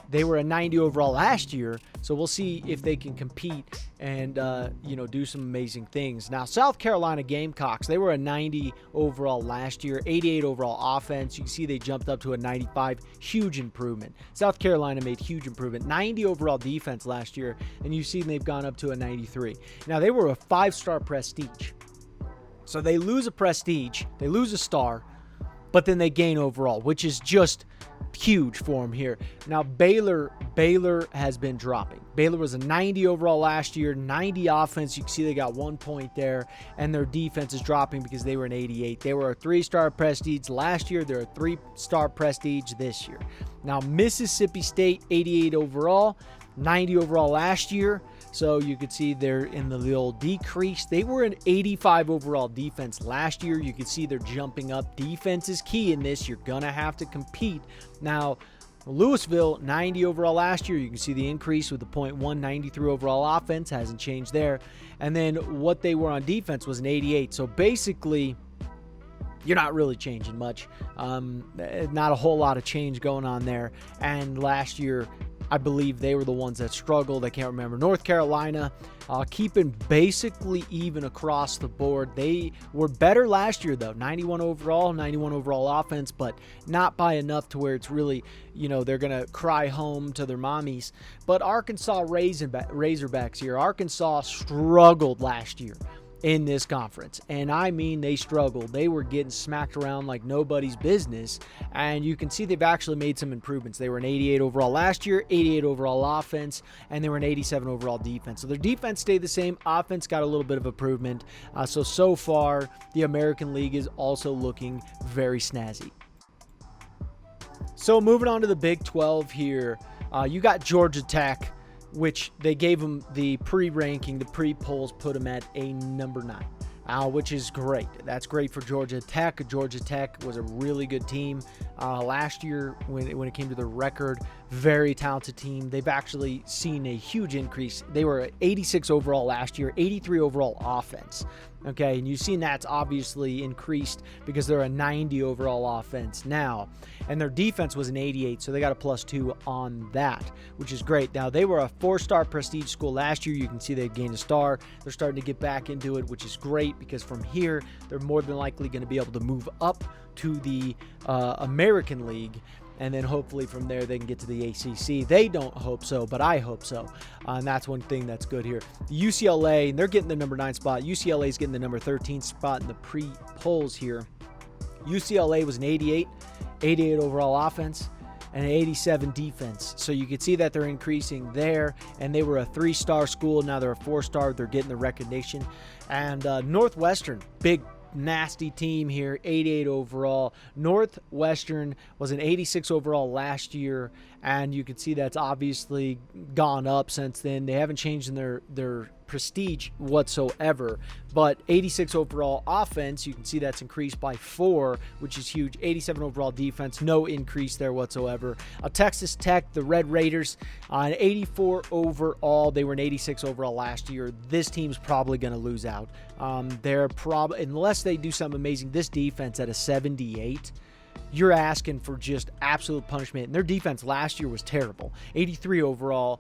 They were a 90 overall last year, so we'll see if they can compete and do some amazing things. Now, South Carolina Gamecocks, they were a 90 overall last year, 88 overall offense. You can see they jumped up to a 95, huge improvement. South Carolina made huge improvement. 90 overall defense last year, and you see they've gone up to a 93. Now, they were a 5-star prestige. So they lose a prestige, they lose a star, but then they gain overall, which is just huge for them here. Now, Baylor has been dropping. Baylor was a 90 overall last year, 90 offense. You can see they got 1 point there, and their defense is dropping because they were an 88. They were a 3-star prestige last year. They're a 3-star prestige this year. Now, Mississippi State, 88 overall, 90 overall last year. So you could see they're in the little decrease. They were an 85 overall defense last year. You can see they're jumping up. Defense is key in this. You're going to have to compete. Now, Louisville, 90 overall last year. You can see the increase with the .1, 93 overall offense. Hasn't changed there. And then what they were on defense was an 88. So basically, you're not really changing much. Not a whole lot of change going on there. And last year, I believe they were the ones that struggled. I can't remember. North Carolina, keeping basically even across the board. They were better last year, though. 91 overall offense, but not by enough to where it's really, they're going to cry home to their mommies. But Arkansas Razorbacks here. Arkansas struggled last year in this conference, and I mean they struggled. They were getting smacked around like nobody's business, and you can see they've actually made some improvements. They were an 88 overall last year, 88 overall offense, and they were an 87 overall defense. So their defense stayed the same. Offense got a little bit of improvement. So far, the American League is also looking very snazzy. So moving on to the Big 12 here, you got Georgia Tech, which they gave them the pre-ranking, the pre-polls put them at a number 9, which is great. That's great for Georgia Tech. Georgia Tech was a really good team last year when it came to the record. Very talented team. They've actually seen a huge increase. They were 86 overall last year, 83 overall offense. Okay, and you've seen that's obviously increased because they're a 90 overall offense now. And their defense was an 88, so they got a +2 on that, which is great. Now, they were a 4-star prestige school last year. You can see they gained a star. They're starting to get back into it, which is great because from here, they're more than likely going to be able to move up to the American League. And then hopefully from there they can get to the ACC. They don't hope so, but I hope so. And that's one thing that's good here. UCLA, they're getting the number 9 spot. UCLA is getting the number 13 spot in the pre-polls here. UCLA was an 88 overall offense, and an 87 defense. So you can see that they're increasing there, and they were a 3-star school. Now they're a 4-star. They're getting the recognition. And Northwestern, big nasty team here, 88 overall. Northwestern was an 86 overall last year, and you can see that's obviously gone up since then. They haven't changed in their prestige whatsoever, but 86 overall offense, you can see that's increased by 4, which is huge. 87 overall defense, no increase there whatsoever. Texas Tech, the Red Raiders, an 84 overall. They were an 86 overall last year. This team's probably going to lose out. They're probably, unless they do something amazing, this defense at a 78, you're asking for just absolute punishment. And their defense last year was terrible. 83 overall.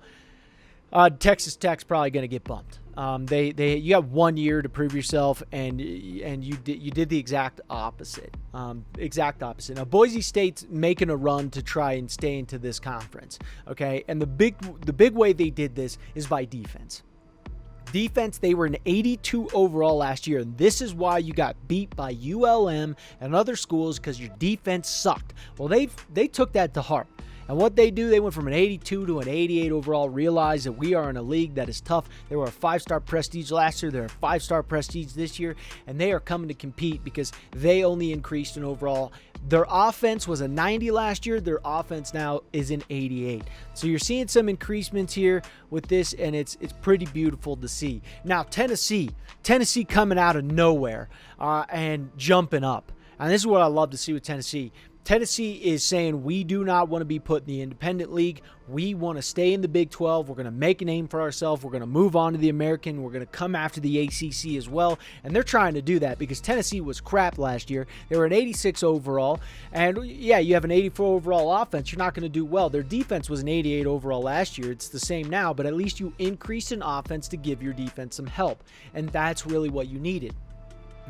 Texas Tech's probably going to get bumped. You have 1 year to prove yourself, and you did the exact opposite. Now Boise State's making a run to try and stay into this conference. Okay, and the big way they did this is by defense. Defense, they were an 82 overall last year, and this is why you got beat by ULM and other schools, because your defense sucked. Well, they took that to heart. And what they do, they went from an 82 to an 88 overall, realized that we are in a league that is tough. They were a 5-star prestige last year. They're a 5-star prestige this year, and they are coming to compete because they only increased in overall. Their offense was a 90 last year. Their offense now is an 88. So you're seeing some increasements here with this, and it's pretty beautiful to see. Now, Tennessee coming out of nowhere and jumping up. And this is what I love to see with Tennessee. Tennessee is saying we do not want to be put in the independent league. We want to stay in the Big 12. We're going to make a name for ourselves. We're going to move on to the American. We're going to come after the ACC as well. And they're trying to do that because Tennessee was crap last year. They were an 86 overall. And yeah, you have an 84 overall offense. You're not going to do well. Their defense was an 88 overall last year. It's the same now, but at least you increased in offense to give your defense some help. And that's really what you needed.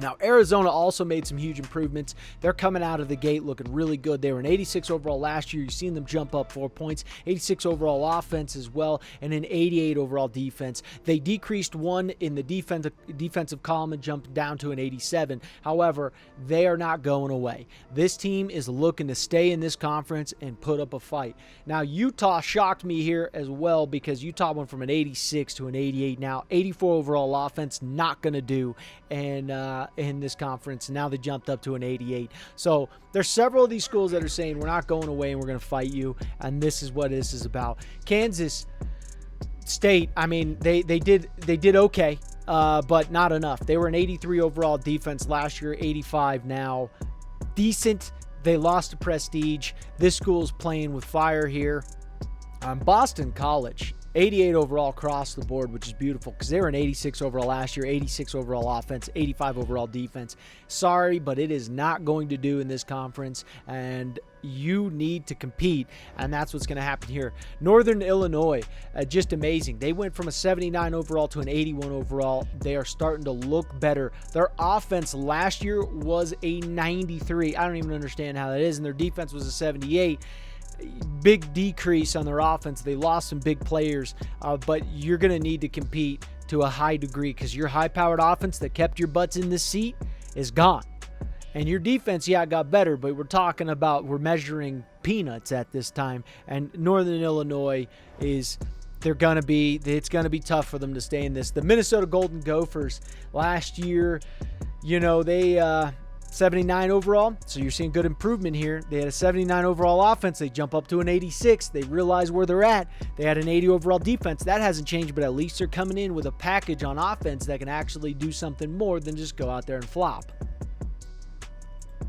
Now, Arizona also made some huge improvements. They're coming out of the gate looking really good. They were an 86 overall last year. You've seen them jump up 4 points. 86 overall offense as well, and an 88 overall defense. They decreased one in the defensive column and jumped down to an 87. However, they are not going away. This team is looking to stay in this conference and put up a fight. Now, Utah shocked me here as well because Utah went from an 86 to an 88. Now, 84 overall offense, not going to do. And in this conference. Now they jumped up to an 88. So there's several of these schools that are saying we're not going away and we're going to fight you. And this is what this is about. Kansas State, I mean, they did okay, but not enough. They were an 83 overall defense last year, 85 now. Decent. They lost to prestige. This school is playing with fire here. Boston College, 88 overall across the board, which is beautiful because they were an 86 overall last year, 86 overall offense, 85 overall defense. Sorry, but it is not going to do in this conference, and you need to compete, and that's what's going to happen here. Northern Illinois, just amazing. They went from a 79 overall to an 81 overall. They are starting to look better. Their offense last year was a 93. I don't even understand how that is, and their defense was a 78. Big decrease on their offense. They lost some big players, but you're going to need to compete to a high degree because your high-powered offense that kept your butts in this seat is gone. And your defense, yeah, got better, but we're measuring peanuts at this time. And Northern Illinois it's going to be tough for them to stay in this. The Minnesota Golden Gophers last year, they 79 overall, so you're seeing good improvement here. They had a 79 overall offense. They jump up to an 86. They realize where they're at. They had an 80 overall defense. That hasn't changed, but at least they're coming in with a package on offense that can actually do something more than just go out there and flop.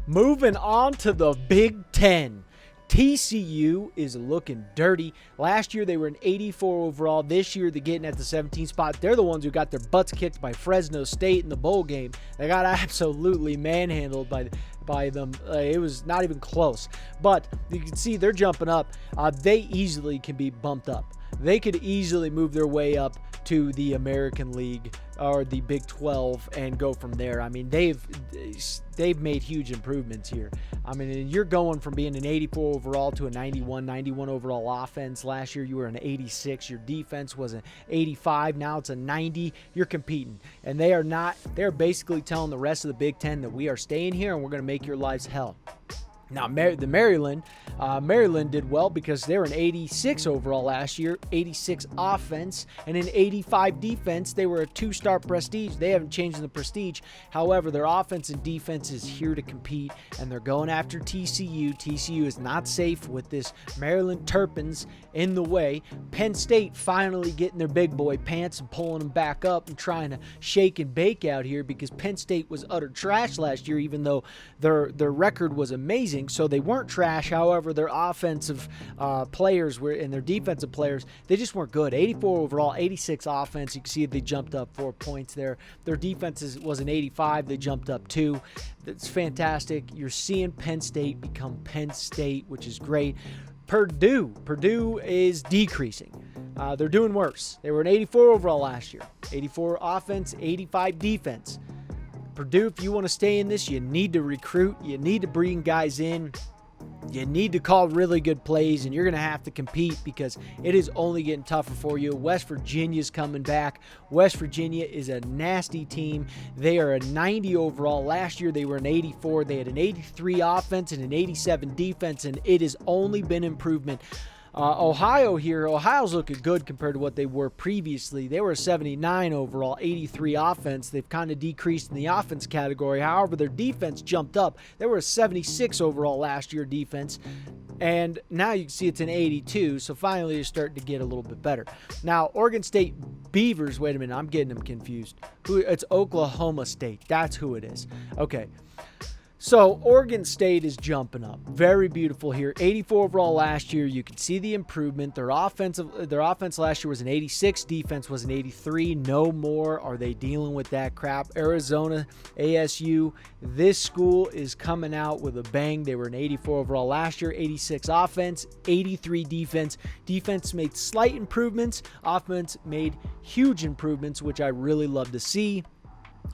Moving on to the Big Ten. TCU is looking dirty. Last year, they were an 84 overall. This year, they're getting at the 17th spot. They're the ones who got their butts kicked by Fresno State in the bowl game. They got absolutely manhandled by them. It was not even close. But you can see they're jumping up. They easily can be bumped up. They could easily move their way up to the American League or the Big 12 and go from there. I mean, they've made huge improvements here. I mean, you're going from being an 84 overall to a 91 overall offense. Last year, you were an 86. Your defense was an 85. Now it's a 90. You're competing. And they're basically telling the rest of the Big Ten that we are staying here and we're going to make your lives hell. Now, Maryland did well because they were an 86 overall last year, 86 offense, and an 85 defense. They were a 2-star prestige. They haven't changed in the prestige. However, their offense and defense is here to compete, and they're going after TCU. TCU is not safe with this Maryland Terrapins in the way. Penn State finally getting their big boy pants and pulling them back up and trying to shake and bake out here because Penn State was utter trash last year, even though their record was amazing. So they weren't trash. However, their offensive players and their defensive players, they just weren't good. 84 overall, 86 offense. You can see they jumped up 4 points there. Their defense was an 85. They jumped up 2. That's fantastic. You're seeing Penn State become Penn State, which is great. Purdue is decreasing. They're doing worse. They were an 84 overall last year. 84 offense, 85 defense. Purdue, if you want to stay in this, you need to recruit. You need to bring guys in. you need to call really good plays, and you're going to have to compete because it is only getting tougher for you. West Virginia's coming back. West Virginia is a nasty team. They are a 90 overall. Last year they were an 84. They had an 83 offense and an 87 defense, and it has only been improvement. Ohio's looking good compared to what they were previously. They were a 79 overall, 83 offense. They've kind of decreased in the offense category. However, their defense jumped up. They were a 76 overall last year defense, and now you can see it's an 82, so finally they're starting to get a little bit better. Now, Oregon State Beavers, wait a minute, I'm getting them confused. It's Oklahoma State. That's who it is. Okay. So Oregon State is jumping up. Very beautiful here. 84 overall last year. You can see the improvement. Their offense last year was an 86. Defense was an 83. No more are they dealing with that crap. Arizona, ASU, this school is coming out with a bang. They were an 84 overall last year. 86 offense, 83 defense. Defense made slight improvements. Offense made huge improvements, which I really love to see.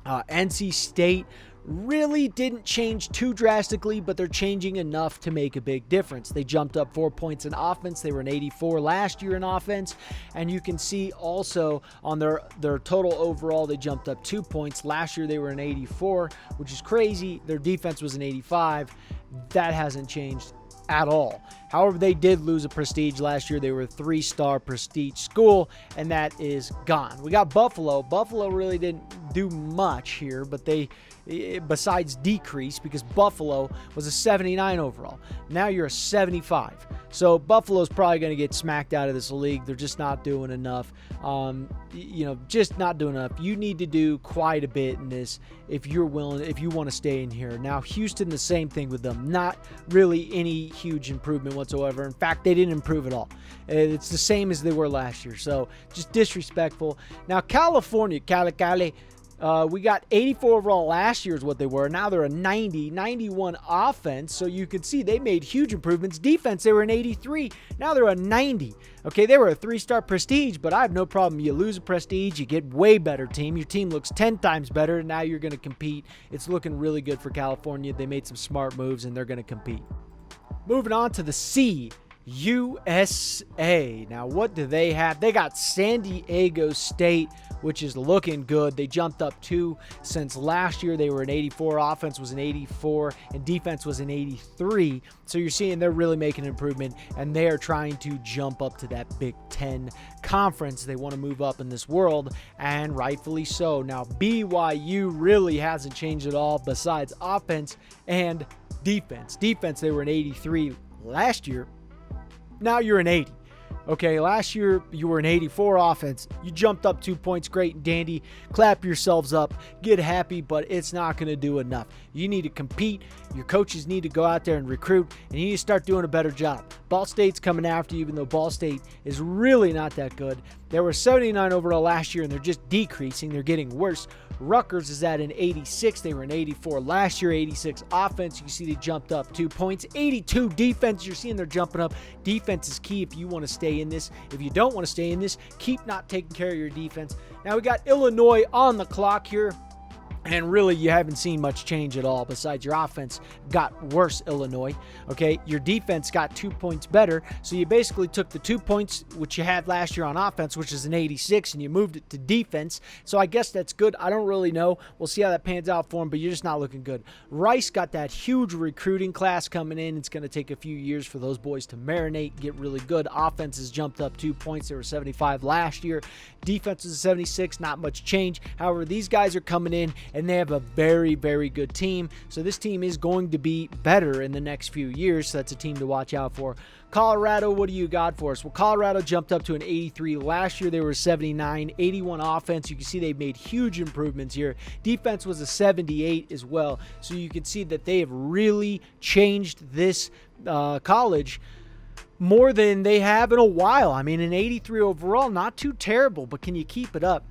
NC State really didn't change too drastically, but they're changing enough to make a big difference. They jumped up 4 points in offense. They were an 84 last year in offense, and you can see also on their total overall, they jumped up 2 points. Last year they were an 84, which is crazy. Their defense was an 85. That hasn't changed at all. However, they did lose a prestige last year. They were a 3-star prestige school, and that is gone. We got Buffalo. Buffalo really didn't do much here, but they, besides decrease, because Buffalo was a 79 overall. Now you're a 75. So Buffalo's probably going to get smacked out of this league. They're just not doing enough. Just not doing enough. You need to do quite a bit in this if you want to stay in here. Now, Houston, the same thing with them. Not really any huge improvement whatsoever. In fact, they didn't improve at all. It's the same as they were last year. So just disrespectful. Now, California, Cali. We got 84 overall last year is what they were. Now they're a 90, 91 offense. So you can see they made huge improvements. Defense, they were an 83. Now they're a 90. Okay, they were a 3-star prestige, but I have no problem. You lose a prestige, you get way better team. Your team looks 10 times better, and now you're going to compete. It's looking really good for California. They made some smart moves, and they're going to compete. Moving on to the C. USA. Now, what do they have? They got San Diego State, which is looking good. They jumped up 2 since last year. They were an 84. Offense was an 84, and defense was an 83. So you're seeing they're really making an improvement, and they are trying to jump up to that Big Ten conference. They want to move up in this world, and rightfully so. Now, BYU really hasn't changed at all besides offense and defense. Defense, they were an 83 last year. Now you're an 80. Okay, last year you were an 84 offense. You jumped up 2 points, great and dandy. Clap yourselves up, get happy, but it's not going to do enough. You need to compete. Your coaches need to go out there and recruit, and you need to start doing a better job. Ball State's coming after you, even though Ball State is really not that good. They were 79 overall last year, and they're just decreasing. They're getting worse. Rutgers is at an 86. They were an 84 last year, 86 offense. You can see they jumped up 2 points. 82 defense. You're seeing they're jumping up. Defense is key if you want to stay in this. If you don't want to stay in this, keep not taking care of your defense. Now we got Illinois on the clock here. And really, you haven't seen much change at all besides your offense got worse, Illinois. Okay, your defense got 2 points better. So you basically took the 2 points which you had last year on offense, which is an 86, and you moved it to defense. So I guess that's good. I don't really know. We'll see how that pans out for them, but you're just not looking good. Rice got that huge recruiting class coming in. It's going to take a few years for those boys to marinate, get really good. Offense has jumped up 2 points. They were 75 last year. Defense is 76, not much change. However, these guys are coming in, and they have a very, very good team. So this team is going to be better in the next few years. So that's a team to watch out for. Colorado, what do you got for us? Well, Colorado jumped up to an 83. Last year, they were 79, 81 offense. You can see they've made huge improvements here. Defense was a 78 as well. So you can see that they have really changed this college more than they have in a while. I mean, an 83 overall, not too terrible, but can you keep it up?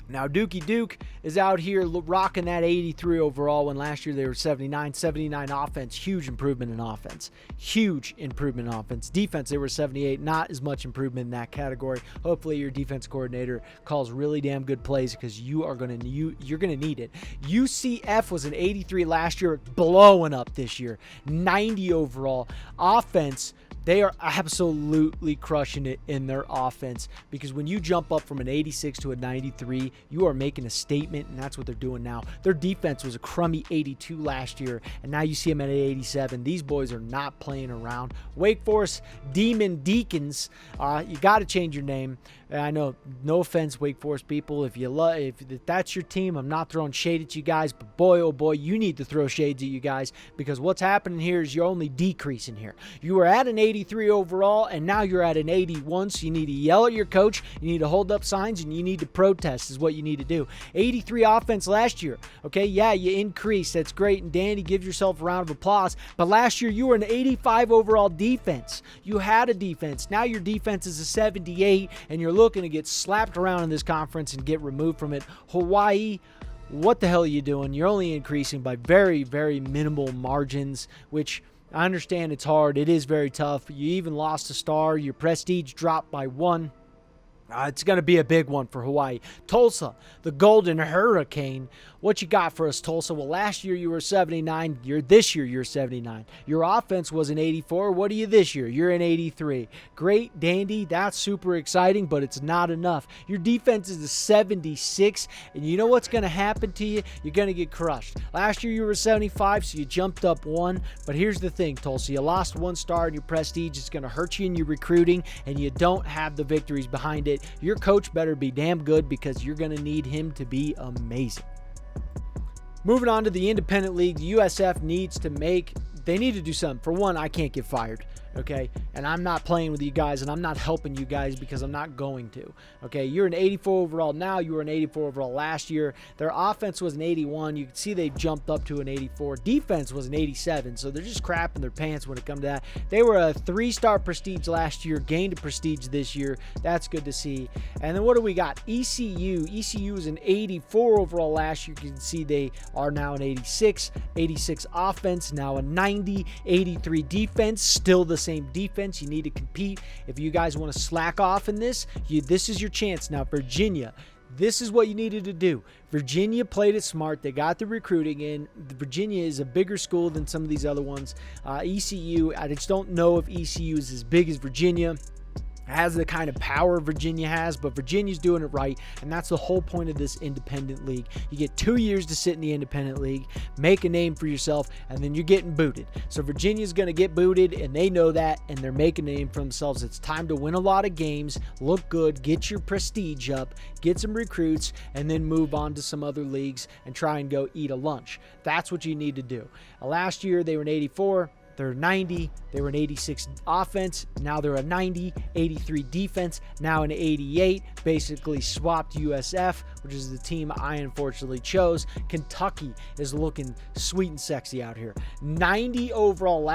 Now, Dookie Duke is out here rocking that 83 overall when last year they were 79. 79 offense, huge improvement in offense. Huge improvement in offense. Defense, they were 78, not as much improvement in that category. Hopefully your defense coordinator calls really damn good plays because you're going to need it. UCF was an 83 last year, blowing up this year. 90 overall. Offense, they are absolutely crushing it in their offense because when you jump up from an 86 to a 93, you are making a statement, and that's what they're doing now. Their defense was a crummy 82 last year, and now you see them at an 87. These boys are not playing around. Wake Forest Demon Deacons, you got to change your name. I know, no offense, Wake Forest people. If that's your team, I'm not throwing shade at you guys, but boy, oh boy, you need to throw shades at you guys because what's happening here is you're only decreasing here. You were at an 83 overall, and now you're at an 81, so you need to yell at your coach, you need to hold up signs, and you need to protest is what you need to do. 83 offense last year, okay? Yeah, you increased. That's great, and Danny, give yourself a round of applause, but last year you were an 85 overall defense. You had a defense. Now your defense is a 78, and you're looking to get slapped around in this conference and get removed from it. Hawaii, what the hell are you doing? You're only increasing by very, very minimal margins, which I understand it's hard. It is very tough. You even lost a star. Your prestige dropped by 1. It's going to be a big one for Hawaii. Tulsa, the Golden Hurricane. What you got for us, Tulsa? Well, last year you were 79. This year you're 79. Your offense was an 84. What are you this year? You're an 83. Great, dandy. That's super exciting, but it's not enough. Your defense is a 76, and you know what's going to happen to you? You're going to get crushed. Last year you were 75, so you jumped up 1. But here's the thing, Tulsa. You lost 1 star in your prestige. It's going to hurt you in your recruiting, and you don't have the victories behind it. Your coach better be damn good because you're going to need him to be amazing. Moving on to the independent league, the USF they need to do something. For one, I can't get fired, okay? And I'm not playing with you guys, and I'm not helping you guys because I'm not going to, okay? You're an 84 overall now. You were an 84 overall last year. Their offense was an 81. You can see they've jumped up to an 84. Defense was an 87, so they're just crapping their pants when it comes to that. They were a 3-star prestige last year, gained a prestige this year. That's good to see. And then what do we got? ECU. ECU was an 84 overall last year. You can see they are now an 86. 86 offense, now a 90. 83 defense, still the same defense. You need to compete. If you guys want to slack off in this is your chance. Now, Virginia, this is what you needed to do. Virginia played it smart. They got the recruiting in. Virginia is a bigger school than some of these other ones. ECU, I just don't know if ECU is as big as Virginia. Has the kind of power Virginia has, but Virginia's doing it right, and that's the whole point of this independent league. You get 2 years to sit in the independent league, make a name for yourself, and then you're getting booted. So Virginia's going to get booted, and they know that, and they're making a name for themselves. It's time to win a lot of games, look good, get your prestige up, get some recruits, and then move on to some other leagues and try and go eat a lunch. That's what you need to do. Last year, they were an 84. They're 90. They were an 86 offense. Now they're a 90. 83 defense. Now an 88. Basically swapped USF, which is the team I unfortunately chose. Kentucky is looking sweet and sexy out here. 90 overall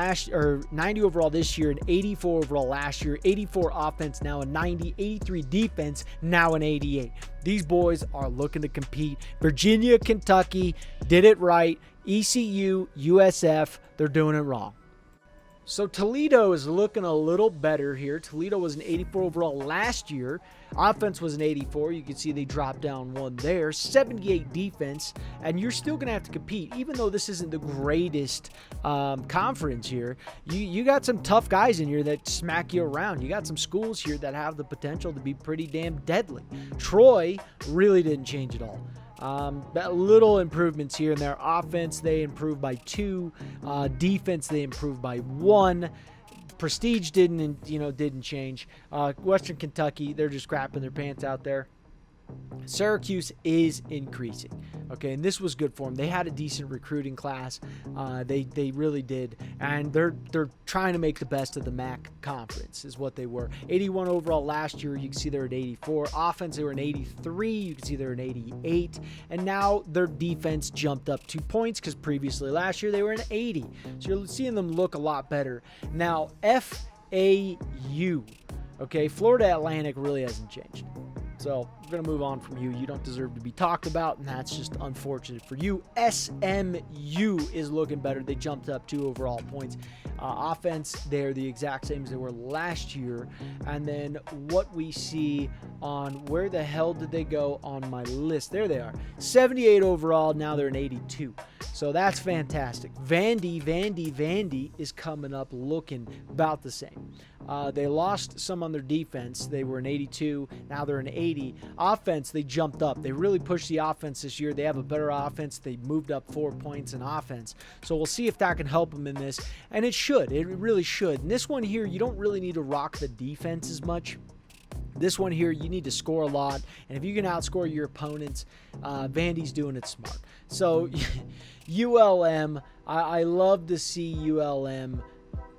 this year, and 84 overall last year. 84 offense, now a 90. 83 defense, now an 88. These boys are looking to compete. Virginia, Kentucky did it right. ECU, USF, they're doing it wrong. So Toledo is looking a little better here. Toledo was an 84 overall last year. Offense was an 84. You can see they dropped down 1 there. 78 defense, and you're still going to have to compete. Even though this isn't the greatest conference here, you got some tough guys in here that smack you around. You got some schools here that have the potential to be pretty damn deadly. Troy really didn't change at all. Little improvements here in their offense. They improved by 2. Defense, they improved by 1. Prestige didn't change. Western Kentucky, they're just crapping their pants out there. Syracuse is increasing, okay, and this was good for them. They had a decent recruiting class. They really did, and they're trying to make the best of the MAC conference is what they were. 81 overall last year. You can see they're at 84. Offense, they were an 83. You can see they're an 88, and now their defense jumped up 2 points because previously last year they were an 80. So you're seeing them look a lot better. Now FAU, okay, Florida Atlantic really hasn't changed. So we're going to move on from you. You don't deserve to be talked about, and that's just unfortunate for you. SMU is looking better. They jumped up 2 overall points. Offense, they're the exact same as they were last year. And then what we see on where the hell did they go on my list? There they are. 78 overall. Now they're an 82. So that's fantastic. Vandy is coming up looking about the same. They lost some on their defense. They were an 82. Now they're an 80. Offense, they jumped up. They really pushed the offense this year. They have a better offense. They moved up 4 points in offense. So we'll see if that can help them in this. And it should. It really should. And this one here, you don't really need to rock the defense as much. This one here, you need to score a lot. And if you can outscore your opponents, Vandy's doing it smart. So ULM, I love to see ULM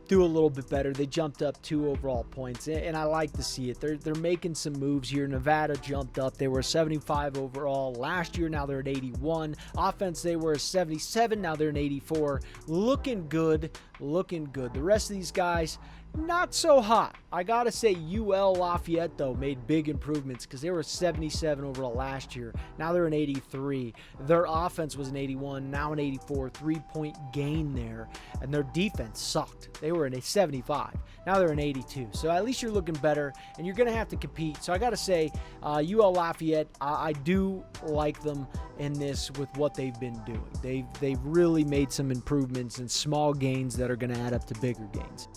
do a little bit better. They jumped up 2 overall points, and I like to see it. They're making some moves here. Nevada jumped up. They were 75 overall last year. Now they're at 81. Offense, they were 77. Now they're an 84. Looking good. Looking good. The rest of these guys, not so hot. I got to say UL Lafayette, though, made big improvements because they were 77 overall last year. Now they're an 83. Their offense was an 81, now an 84. 3-point gain there. And their defense sucked. They were in a 75. Now they're an 82. So at least you're looking better, and you're going to have to compete. So I got to say, UL Lafayette, I do like them in this with what they've been doing. They've really made some improvements and small gains that are going to add up to bigger gains.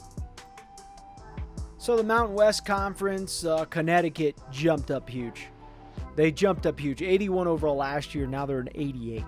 So the Mountain West Conference, Connecticut jumped up huge. They jumped up huge. 81 overall last year. Now they're an 88.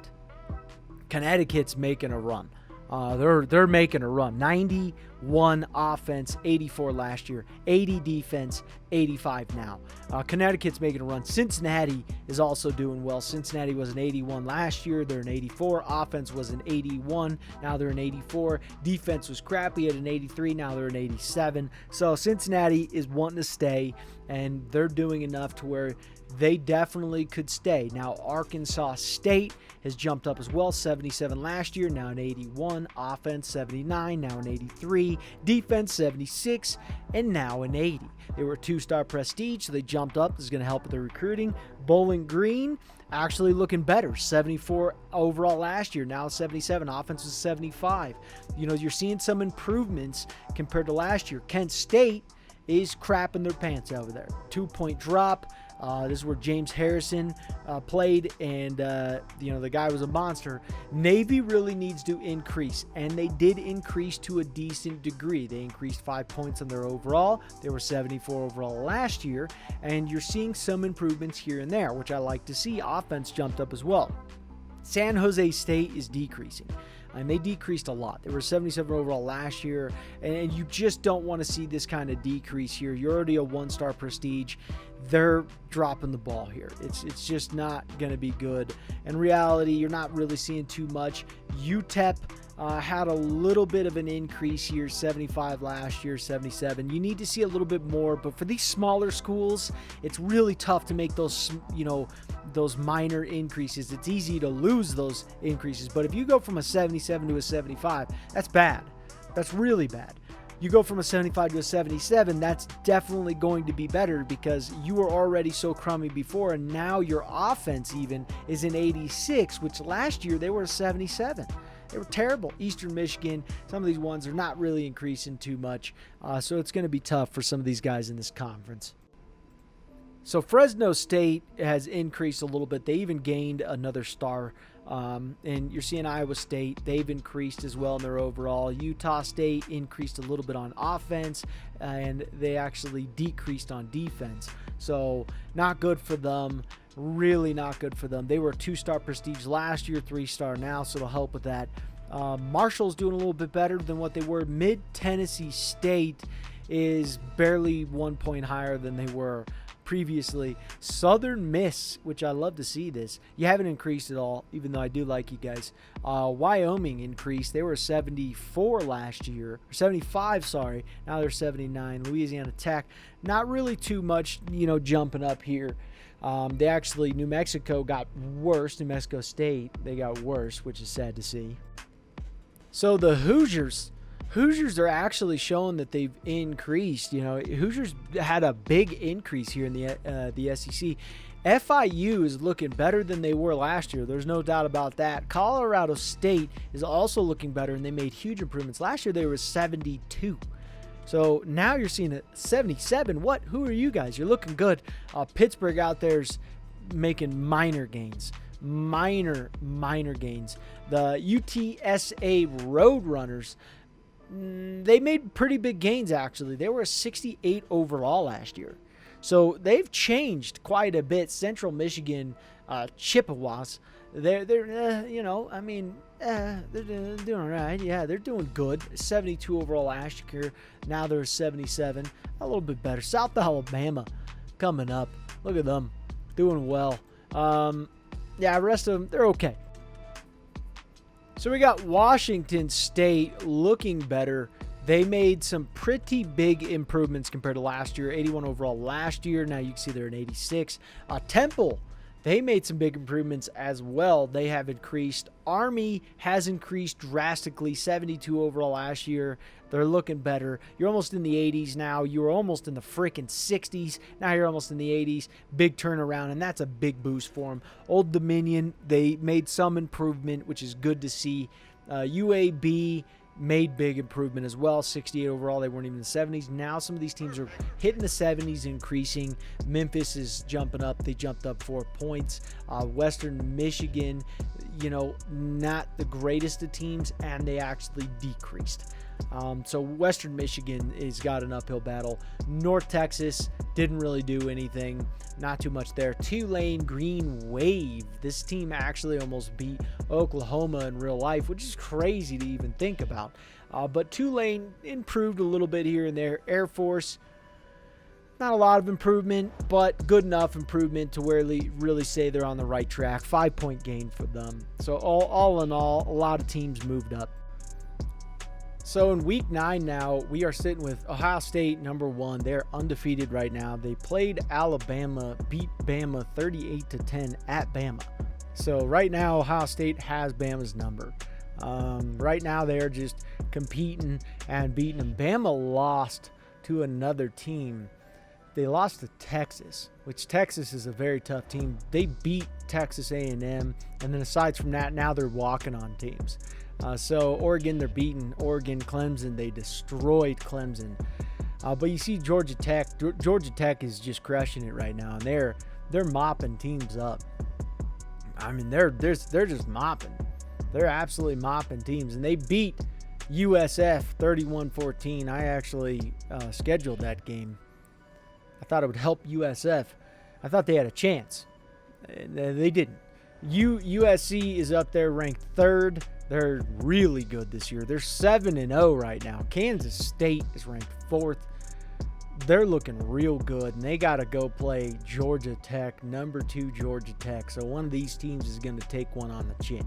Connecticut's making a run. They're making a run. 91 offense, 84 last year. 80 defense, 85 now. Connecticut's making a run. Cincinnati is also doing well. Cincinnati was an 81 last year. They're an 84. Offense was an 81. Now they're an 84. Defense was crappy at an 83. Now they're an 87. So Cincinnati is wanting to stay, and they're doing enough to where they definitely could stay. Now Arkansas State has jumped up as well. 77 last year, now an 81. Offense 79, now an 83. Defense 76, and now an 80. They were 2-star prestige, so they jumped up. This is going to help with their recruiting. Bowling Green actually looking better. 74 overall last year, now 77. Offense was 75. You know, you're seeing some improvements compared to last year. Kent State is crapping their pants over there. 2-point drop. This is where James Harrison played, and the guy was a monster. Navy really needs to increase, and they did increase to a decent degree. They increased 5 points on their overall. They were 74 overall last year, and you're seeing some improvements here and there, which I like to see. Offense jumped up as well. San Jose State is decreasing. And they decreased a lot. They were 77 overall last year, and you just don't want to see this kind of decrease here. You're already a 1-star prestige. They're dropping the ball here. It's just not going to be good. In reality, you're not really seeing too much. UTEP had a little bit of an increase here, 75 last year, 77. You need to see a little bit more, but for these smaller schools, it's really tough to make those, those minor increases. It's easy to lose those increases, but if you go from a 77 to a 75, that's bad. That's really bad. You go from a 75 to a 77, that's definitely going to be better because you were already so crummy before, and now your offense even is an 86, which last year they were a 77. They were terrible. Eastern Michigan, some of these ones are not really increasing too much, so it's going to be tough for some of these guys in this conference. So Fresno State has increased a little bit. They even gained another star. And you're seeing Iowa State, they've increased as well in their overall. Utah State increased a little bit on offense, and they actually decreased on defense. So not good for them. Really not good for them. They were 2-star prestige last year, 3-star now, so it'll help with that. Marshall's doing a little bit better than what they were. Mid-Tennessee State is barely 1 point higher than they were previously. Southern Miss, which I love to see this. You haven't increased at all, even though I do like you guys. Wyoming increased. They were 74 last year, or 75, sorry. Now they're 79. Louisiana Tech, not really too much, jumping up here. They actually, New Mexico got worse. New Mexico State, they got worse, which is sad to see. So the Hoosiers, Hoosiers are actually showing that they've increased. Hoosiers had a big increase here in the SEC. FIU is looking better than they were last year. There's no doubt about that. Colorado State is also looking better, and they made huge improvements. Last year they were 72. So now you're seeing a 77. What? Who are you guys? You're looking good. Pittsburgh out there's making minor gains. Minor gains. The UTSA Roadrunners, they made pretty big gains, actually. They were a 68 overall last year. So they've changed quite a bit. Central Michigan Chippewas, they're doing all right. Yeah, they're doing good. 72 overall last year. Now they're 77. A little bit better. South Alabama coming up. Look at them. Doing well. The rest of them, they're okay. So we got Washington State looking better. They made some pretty big improvements compared to last year. 81 overall last year. Now you can see they're an 86. Temple, they made some big improvements as well. They have increased. Army has increased drastically. 72 overall last year. They're looking better. You're almost in the 80s now. You were almost in the freaking 60s. Now you're almost in the 80s. Big turnaround, and that's a big boost for them. Old Dominion, they made some improvement, which is good to see. UAB made big improvement as well. 68 overall. They weren't even in the 70s. Now some of these teams are hitting the 70s, increasing. Memphis is jumping up. They jumped up 4 points. Western Michigan, not the greatest of teams, and they actually decreased. So Western Michigan has got an uphill battle. North Texas didn't really do anything. Not too much there. Tulane Green Wave. This team actually almost beat Oklahoma in real life, which is crazy to even think about. But Tulane improved a little bit here and there. Air Force, not a lot of improvement, but good enough improvement to where they really say they're on the right track. 5-point gain for them. So all in all, a lot of teams moved up. So in week 9 now, we are sitting with Ohio State number 1. They're undefeated right now. They played Alabama, beat Bama 38-10 at Bama. So right now, Ohio State has Bama's number. Right now, they're just competing and beating them. Bama lost to another team. They lost to Texas, which Texas is a very tough team. They beat Texas A&M, and then aside from that, now they're walking on teams. So Oregon, they're beating Oregon. Clemson, they destroyed Clemson. But you see Georgia Tech. Georgia Tech is just crushing it right now, and they're mopping teams up. I mean, they're just mopping. They're absolutely mopping teams, and they beat USF 31-14. I actually scheduled that game. I thought it would help USF. I thought they had a chance. They didn't. USC is up there ranked 3rd. They're really good this year. They're 7-0 right now. Kansas State is ranked 4th. They're looking real good, and they got to go play Georgia Tech, number 2 Georgia Tech. So one of these teams is going to take one on the chin.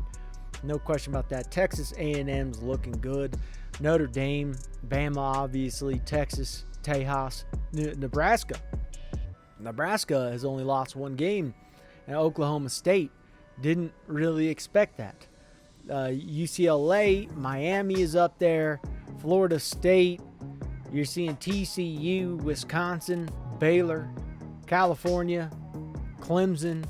No question about that. Texas A&M's looking good. Notre Dame, Bama, obviously, Texas, Tejas, Nebraska. Nebraska has only lost 1 game, and Oklahoma State didn't really expect that. UCLA, Miami is up there. Florida State, you're seeing TCU, Wisconsin, Baylor, California, Clemson,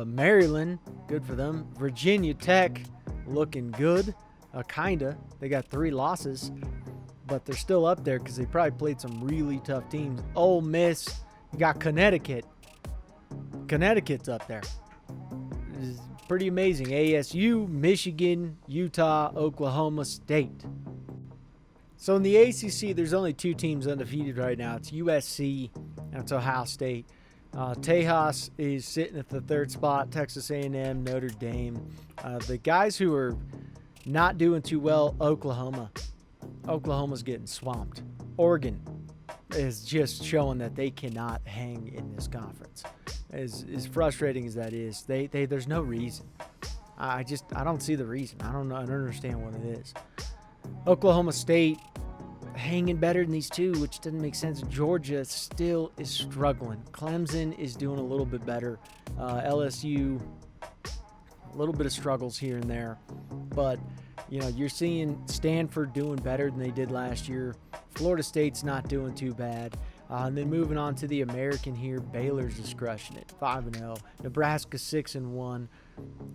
Maryland, good for them. Virginia Tech, looking good, kinda. They got 3 losses, but they're still up there because they probably played some really tough teams. Ole Miss, you got Connecticut. Connecticut's up there. It's pretty amazing. ASU, Michigan, Utah, Oklahoma State. So in the ACC, there's only 2 teams undefeated right now. It's USC and it's Ohio State. Tejas is sitting at the 3rd spot. Texas A&M, Notre Dame. The guys who are not doing too well, Oklahoma. Oklahoma's getting swamped. Oregon is just showing that they cannot hang in this conference. As frustrating as that is, there's no reason. I don't see the reason. I don't understand what it is. Oklahoma State hanging better than these 2, which doesn't make sense. Georgia still is struggling. Clemson is doing a little bit better. LSU, a little bit of struggles here and there. But You're seeing Stanford doing better than they did last year. Florida State's not doing too bad. And then moving on to the American here, Baylor's just crushing it, 5-0. Nebraska 6-1.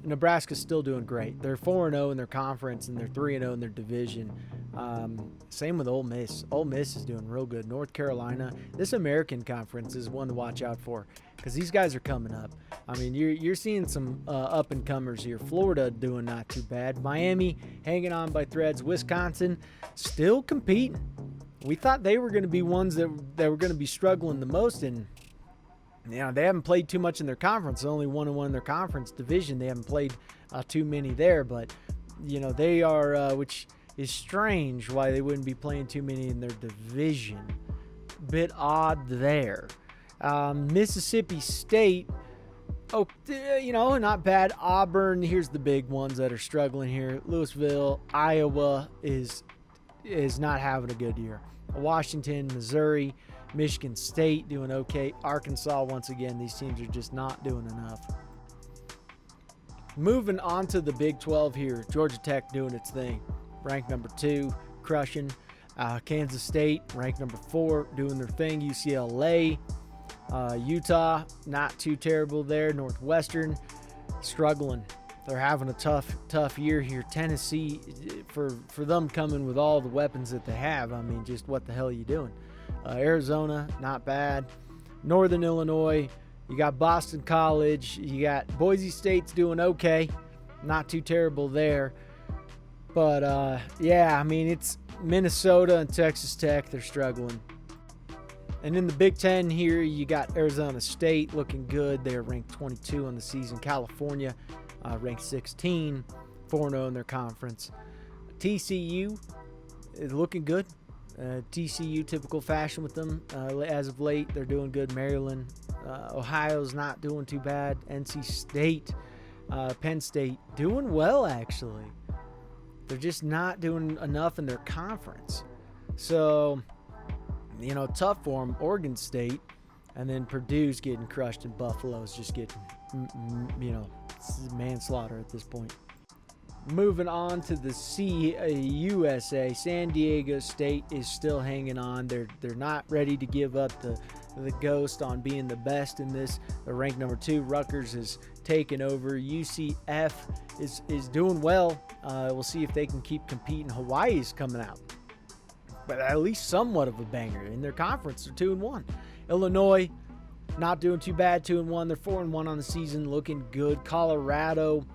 Nebraska's still doing great. They're 4-0 in their conference, and they're 3-0 in their division. Same with Ole Miss. Ole Miss is doing real good. North Carolina. This American conference is one to watch out for because these guys are coming up. I mean, you're seeing some up-and-comers here. Florida doing not too bad. Miami hanging on by threads. Wisconsin still competing. We thought they were going to be ones that were going to be struggling the most, and they haven't played too much in their conference. Only 1-1 in their conference division. They haven't played too many there, but they are, which is strange why they wouldn't be playing too many in their division. Bit odd there. Mississippi State, not bad. Auburn, here's the big ones that are struggling here. Louisville, Iowa is not having a good year. Washington, Missouri, Michigan State doing okay. Arkansas, once again, these teams are just not doing enough. Moving on to the Big 12 here. Georgia Tech doing its thing. Ranked number 2, crushing. Kansas State, ranked number 4, doing their thing. UCLA, Utah, not too terrible there. Northwestern, struggling. They're having a tough year here. Tennessee, for them coming with all the weapons that they have, I mean, just what the hell are you doing? Arizona, not bad. Northern Illinois, you got Boston College. You got Boise State's doing okay. Not too terrible there. But, it's Minnesota and Texas Tech. They're struggling. And in the Big Ten here, you got Arizona State looking good. They're ranked 22 on the season. California, ranked 16, 4-0 in their conference. TCU is looking good. TCU, typical fashion with them. As of late, they're doing good. Maryland, Ohio's not doing too bad. NC State, Penn State, doing well, actually. They're just not doing enough in their conference. So, tough for them. Oregon State, and then Purdue's getting crushed, and Buffalo's just getting, manslaughter at this point. Moving on to the CUSA, San Diego State is still hanging on. They're not ready to give up the ghost on being the best in this. They're ranked number 2. Rutgers is taking over. UCF is doing well. We'll see if they can keep competing. Hawaii's coming out, but at least somewhat of a banger in their conference. They're 2-1. Illinois, not doing too bad, 2-1. They're 4-1 on the season, looking good. Colorado,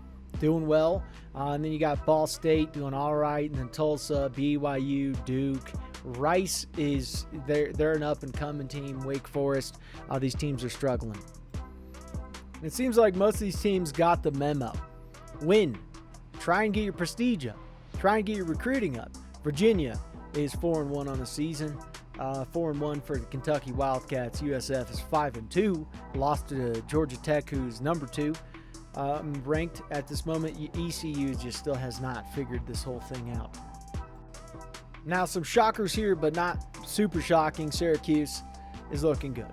doing well. And then you got Ball State doing all right, and then Tulsa, BYU, Duke. Rice they're an up-and-coming team. Wake Forest, these teams are struggling. It seems like most of these teams got the memo. Win. Try and get your prestige up. Try and get your recruiting up. Virginia is 4-1 on the season. 4-1 for the Kentucky Wildcats. USF is 5-2. Lost to Georgia Tech, who's number 2. Ranked at this moment. ECU just still has not figured this whole thing out. Now, some shockers here, but not super shocking. Syracuse is looking good.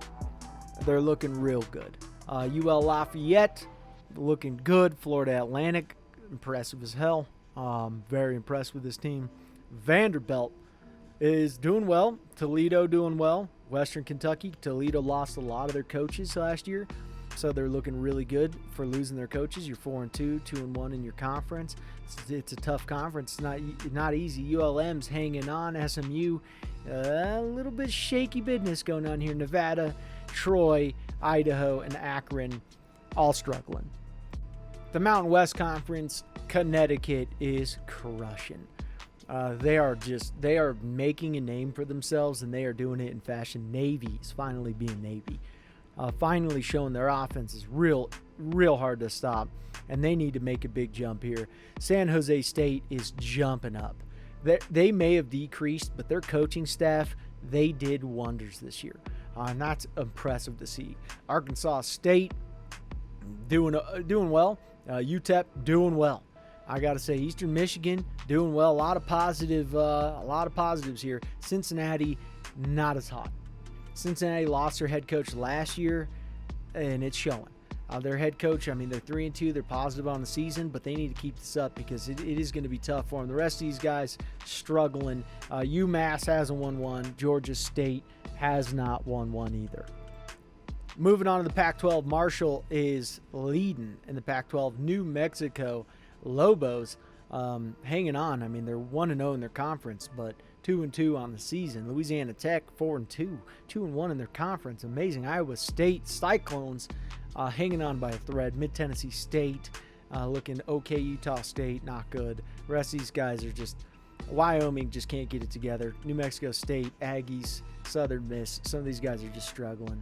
They're looking real good. UL Lafayette, looking good. Florida Atlantic, impressive as hell. Very impressed with this team. Vanderbilt is doing well. Toledo doing well. Western Kentucky, Toledo lost a lot of their coaches last year, so they're looking really good for losing their coaches. You're 4-2, 2-1 in your conference. It's a tough conference. It's not easy. ULM's hanging on. SMU, a little bit shaky business going on here. Nevada, Troy, Idaho, and Akron, all struggling. The Mountain West Conference, Connecticut is crushing. They are making a name for themselves, and they are doing it in fashion. Navy is finally being Navy. Finally showing their offense is real hard to stop, and they need to make a big jump here. San Jose State is jumping up. They may have decreased, but their coaching staff, they did wonders this year, and that's impressive to see. Arkansas State doing well. UTEP doing well. I got to say, Eastern Michigan doing well. A lot of positives here. Cincinnati, not as hot. Cincinnati lost their head coach last year, and it's showing. Their head coach, they're 3-2. They're positive on the season, but they need to keep this up because it is going to be tough for them. The rest of these guys struggling. UMass hasn't won one. Georgia State has not won one either. Moving on to the Pac-12, Marshall is leading in the Pac-12. New Mexico Lobos hanging on. They're 1-0 in their conference, but 2-2 on the season. Louisiana Tech 4-2, 2-1 in their conference. Amazing. Iowa State Cyclones hanging on by a thread. Mid-Tennessee State looking okay. Utah State not good. The rest of these guys are just Wyoming just can't get it together. New Mexico State, Aggies, Southern Miss. Some of these guys are just struggling.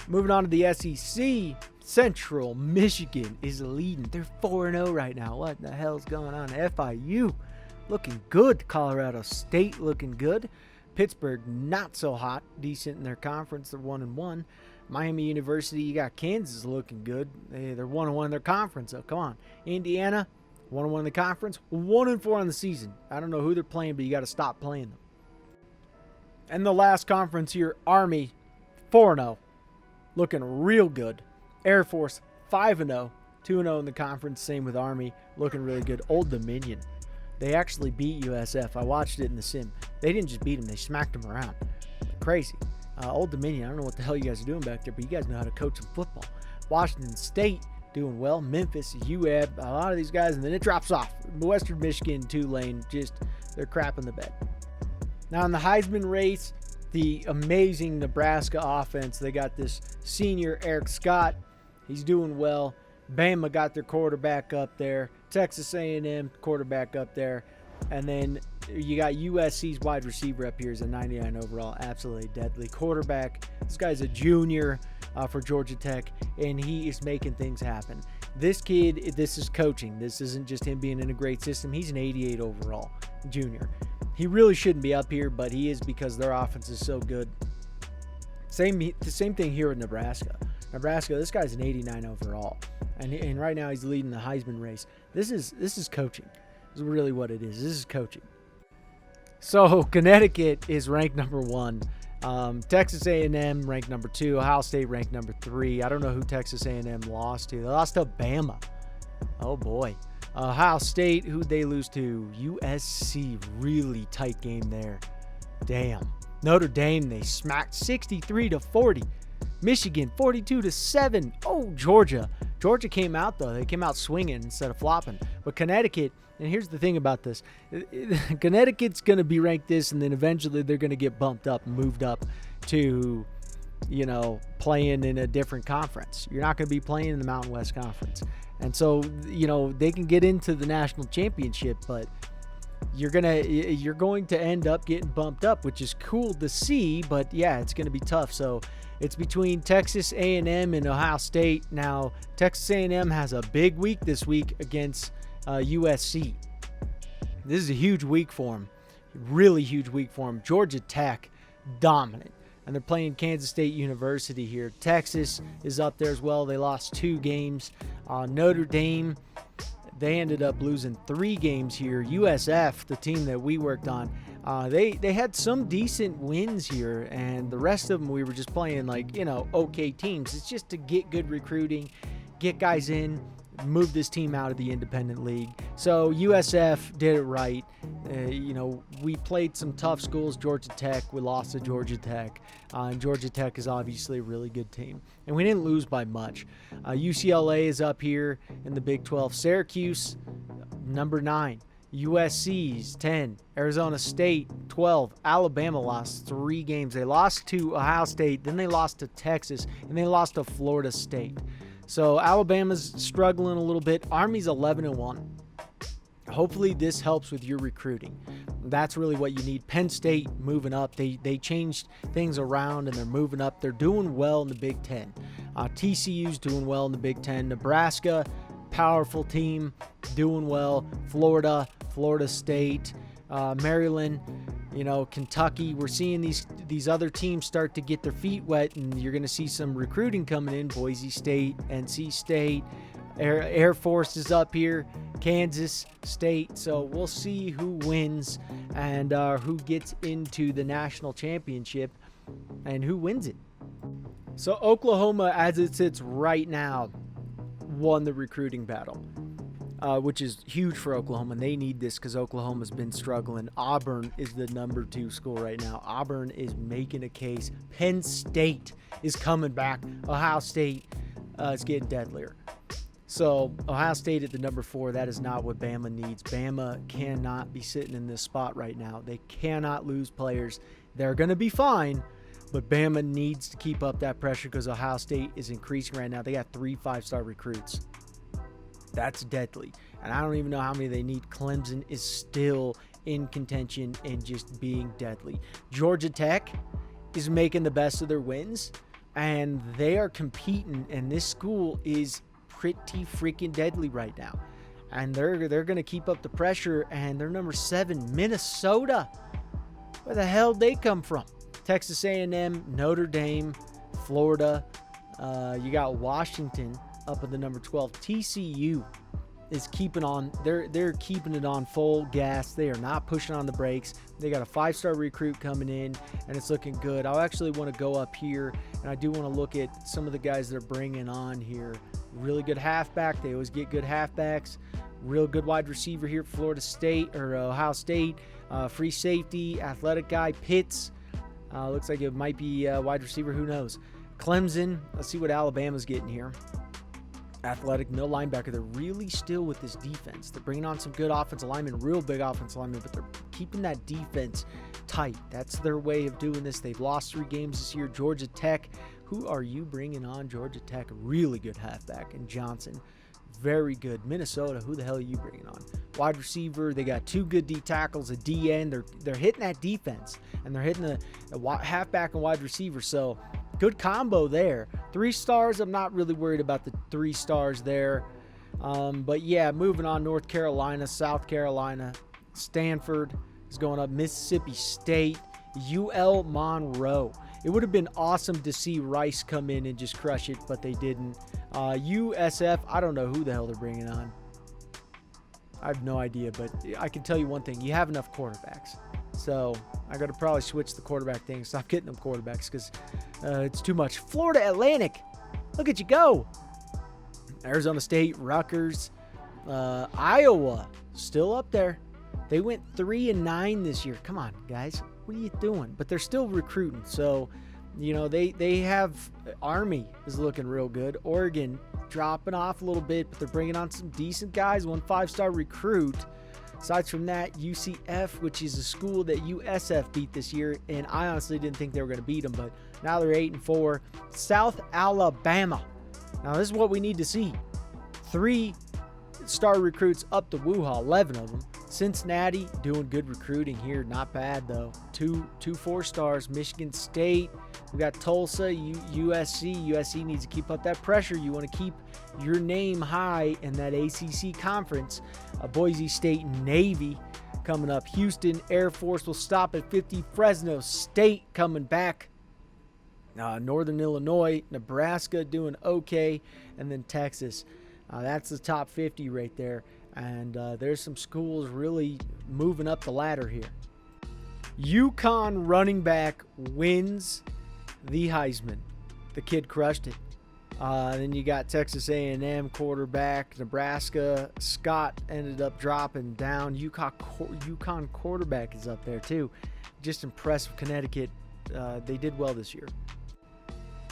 Moving on to the SEC, Central Michigan is leading. They're 4-0 right now. What the hell's going on? FIU looking good. Colorado State looking good. Pittsburgh not so hot. Decent in their conference. They're 1-1. Miami University, you got Kansas looking good. They're 1-1 in their conference. So come on. Indiana, 1-1 in the conference. 1-4 on the season. I don't know who they're playing, but you got to stop playing them. And the last conference here, Army, 4-0. Looking real good. Air Force 5-0, 2-0 in the conference. Same with Army, looking really good. Old Dominion, they actually beat USF. I watched it in the sim. They didn't just beat them; they smacked them around. Crazy. Old Dominion. I don't know what the hell you guys are doing back there, but you guys know how to coach some football. Washington State doing well. Memphis, UAB, a lot of these guys, and then it drops off. Western Michigan, Tulane, they're crapping the bed. Now in the Heisman race, the amazing Nebraska offense. They got this senior Eric Scott. He's doing well. Bama got their quarterback up there. Texas A&M quarterback up there. And then you got USC's wide receiver up here is a 99 overall. Absolutely deadly quarterback. This guy's a junior for Georgia Tech, and he is making things happen. This kid, this is coaching. This isn't just him being in a great system. He's an 88 overall junior. He really shouldn't be up here, but he is because their offense is so good. The same thing here with Nebraska. Nebraska, this guy's an 89 overall, and right now he's leading the Heisman race. This is coaching. This is really what it is. This is coaching. So Connecticut is ranked number 1. Texas A&M ranked number 2. Ohio State ranked number 3. I don't know who Texas A&M lost to. They lost to Bama. Oh boy. Ohio State, who'd they lose to? USC, really tight game there. Damn. Notre Dame, they smacked 63-40. Michigan, 42-7. Oh, Georgia. Georgia came out, though. They came out swinging instead of flopping. But Connecticut, and here's the thing about this. Connecticut's going to be ranked this, and then eventually they're going to get bumped up and moved up to, playing in a different conference. You're not going to be playing in the Mountain West Conference. And so, they can get into the national championship, but you're going to end up getting bumped up, which is cool to see, but yeah, it's going to be tough. So it's between Texas A&M and Ohio State. Now, Texas A&M has a big week this week against USC. This is a huge week for them. Really huge week for them. Georgia Tech, dominant. And they're playing Kansas State University here. Texas is up there as well. They lost 2 games. Notre Dame, they ended up losing 3 games here. USF, the team that we worked on, they had some decent wins here, and the rest of them we were just playing okay teams. It's just to get good recruiting, get guys in, move this team out of the independent league. So USF did it right. We played some tough schools. Georgia Tech, we lost to Georgia Tech. And Georgia Tech is obviously a really good team. And we didn't lose by much. UCLA is up here in the Big 12. Syracuse, number 9. USC's 10. Arizona State, 12. Alabama lost 3 games. They lost to Ohio State, then they lost to Texas, and they lost to Florida State. So Alabama's struggling a little bit. Army's 11-1. Hopefully this helps with your recruiting. That's really what you need. Penn State moving up. They changed things around and they're moving up. They're doing well in the Big Ten. TCU's doing well in the Big Ten. Nebraska, powerful team, doing well. Florida State, Maryland, Kentucky. We're seeing these other teams start to get their feet wet, and you're going to see some recruiting coming in. Boise State, NC State, Air Force is up here, Kansas State. So we'll see who wins and who gets into the national championship and who wins it. So Oklahoma, as it sits right now, won the recruiting battle, which is huge for Oklahoma. They need this because Oklahoma's been struggling. Auburn is the number 2 school right now. Auburn is making a case. Penn State is coming back. Ohio State is getting deadlier. So Ohio State at the number 4, that is not what Bama needs. Bama cannot be sitting in this spot right now. They cannot lose players. They're going to be fine, but Bama needs to keep up that pressure because Ohio State is increasing right now. They got 3 5-star recruits. That's deadly. And I don't even know how many they need. Clemson is still in contention and just being deadly. Georgia Tech is making the best of their wins, and they are competing, and this school is pretty freaking deadly right now. And they're going to keep up the pressure, and they're number 7, Minnesota. Where the hell did they come from? Texas A&M, Notre Dame, Florida. You got Washington up at the number 12. TCU is keeping on. They're keeping it on full gas. They are not pushing on the brakes. They got a 5-star recruit coming in, and it's looking good. I actually want to go up here, and I do want to look at some of the guys they're bringing on here. Really good halfback. They always get good halfbacks. Real good wide receiver here, Florida State or Ohio State. Free safety, athletic guy, Pitts. Looks like it might be wide receiver. Who knows? Clemson. Let's see what Alabama's getting here. Athletic middle linebacker. They're really still with this defense. They're bringing on some good offensive linemen, real big offensive linemen, but they're keeping that defense tight. That's their way of doing this. They've lost 3 games this year. Georgia Tech. Who are you bringing on? Georgia Tech, really good halfback. And Johnson, very good. Minnesota, who the hell are you bringing on? Wide receiver, they got 2 good D tackles, a D end. They're hitting that defense, and they're hitting the halfback and wide receiver. So good combo there. 3 stars. I'm not really worried about the 3 stars there. But yeah, moving on. North Carolina, South Carolina, Stanford is going up. Mississippi State, UL Monroe. It would have been awesome to see Rice come in and just crush it, but they didn't. USF, I don't know who the hell they're bringing on. I have no idea, but I can tell you one thing. You have enough quarterbacks. So I got to probably switch the quarterback thing. Stop getting them quarterbacks because it's too much. Florida Atlantic, look at you go. Arizona State, Rutgers, Iowa, still up there. They went 3-9 this year. Come on, guys. What are you doing? But they're still recruiting. So, you know, they have Army is looking real good. Oregon dropping off a little bit, but they're bringing on some decent guys. 1 5-star recruit. Aside from that, UCF, which is a school that USF beat this year, and I honestly didn't think they were going to beat them, but now they're 8-4. South Alabama. Now, this is what we need to see. 3-star recruits up to Woo-Ha, 11 of them. Cincinnati doing good recruiting here. Not bad, though. Two 4-stars. Michigan State. We got Tulsa, USC. USC needs to keep up that pressure. You want to keep your name high in that ACC conference. Boise State, Navy coming up. Houston Air Force will stop at 50. Fresno State coming back. Northern Illinois, Nebraska doing okay. And then Texas. That's the top 50 right there. And there's some schools really moving up the ladder here. UConn running back wins the Heisman. The kid crushed it. Then you got Texas A&M quarterback, Nebraska. Scott ended up dropping down. UConn quarterback is up there too. Just impressive. Connecticut. They did well this year.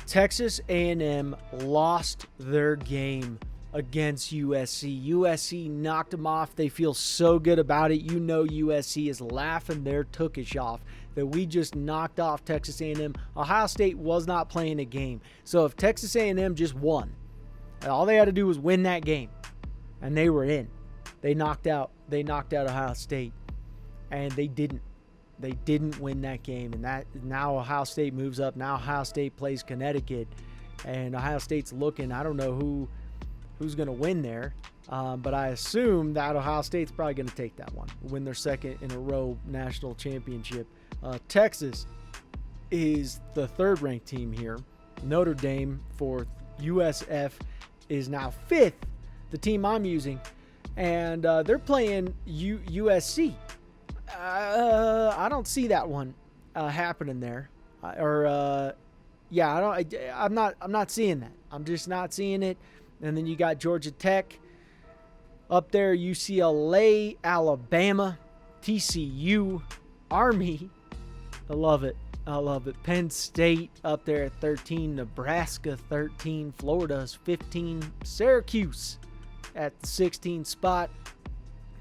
Texas A&M lost their game against USC. USC knocked them off. They feel so good about it. You know USC is laughing their tookish off that we just knocked off Texas A&M. Ohio State was not playing a game. So if Texas A&M just won, all they had to do was win that game, and they were in. They knocked out Ohio State, and they didn't. They didn't win that game, and that now Ohio State moves up. Now Ohio State plays Connecticut, and Ohio State's looking. I don't know who's going to win there, but I assume that Ohio State's probably going to take that one, win their second in a row national championship. Texas is the third-ranked team here. Notre Dame, fourth. USF is now fifth, the team I'm using, and they're playing USC. I don't see that one happening there. Yeah, I'm not seeing that. I'm just not seeing it. And then you got Georgia Tech up there, UCLA, Alabama, TCU, Army. I love it. Penn State up there at 13, Nebraska 13, Florida's 15, Syracuse at the 16 spot.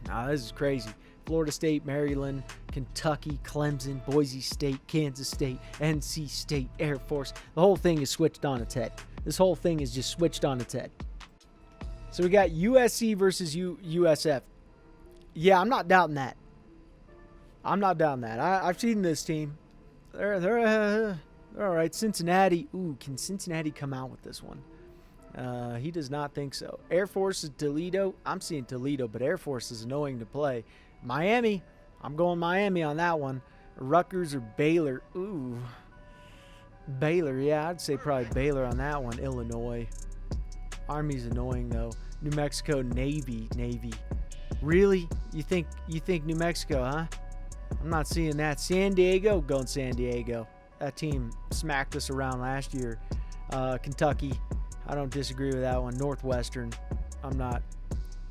Nah, this is crazy. Florida State, Maryland, Kentucky, Clemson, Boise State, Kansas State, NC State, Air Force. The whole thing is switched on its head. This whole thing is just switched on its head. So we got USC versus USF. Yeah, I'm not doubting that. I've seen this team. They're all right. Cincinnati. Ooh, can Cincinnati come out with this one? He does not think so. Air Force is Toledo. I'm seeing Toledo, but Air Force is annoying to play. Miami. I'm going Miami on that one. Rutgers or Baylor. Ooh. Baylor. Yeah, I'd say probably Baylor on that one. Illinois. Army's annoying though. New Mexico, Navy. Really? You think New Mexico, huh? I'm not seeing that. San Diego, going San Diego. That team smacked us around last year. Kentucky, I don't disagree with that one. Northwestern, I'm not.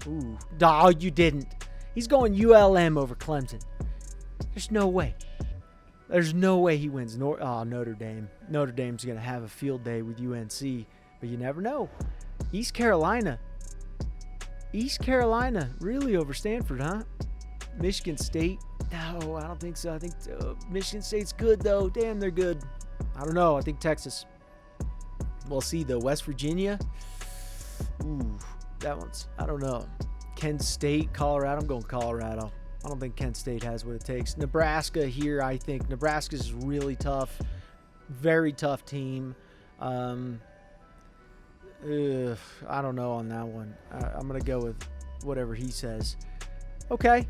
Ooh, no, you didn't. He's going ULM over Clemson. There's no way. There's no way he wins. Notre Dame. Notre Dame's going to have a field day with UNC, but you never know. East Carolina really over Stanford, huh? Michigan State. No, I don't think so. I think Michigan State's good, though. Damn, they're good. I don't know. I think Texas. We'll see, though. West Virginia. Ooh, that one's, I don't know. Kent State, Colorado. I'm going Colorado. I don't think Kent State has what it takes. Nebraska here, I think. Nebraska's really tough. Very tough team. I don't know on that one. I'm going to go with whatever he says. Okay.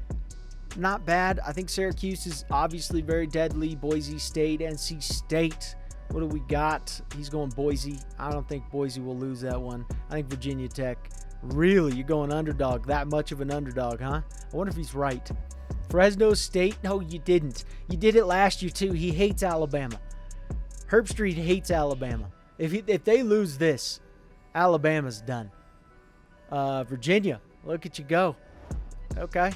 Not bad. I think Syracuse is obviously very deadly. Boise State, NC State. What do we got? He's going Boise. I don't think Boise will lose that one. I think Virginia Tech. Really? You're going underdog? That much of an underdog, huh? I wonder if he's right. Fresno State? No, you didn't. You did it last year, too. He hates Alabama. Herb Street hates Alabama. If they lose this, Alabama's done. Virginia. Look at you go. Okay.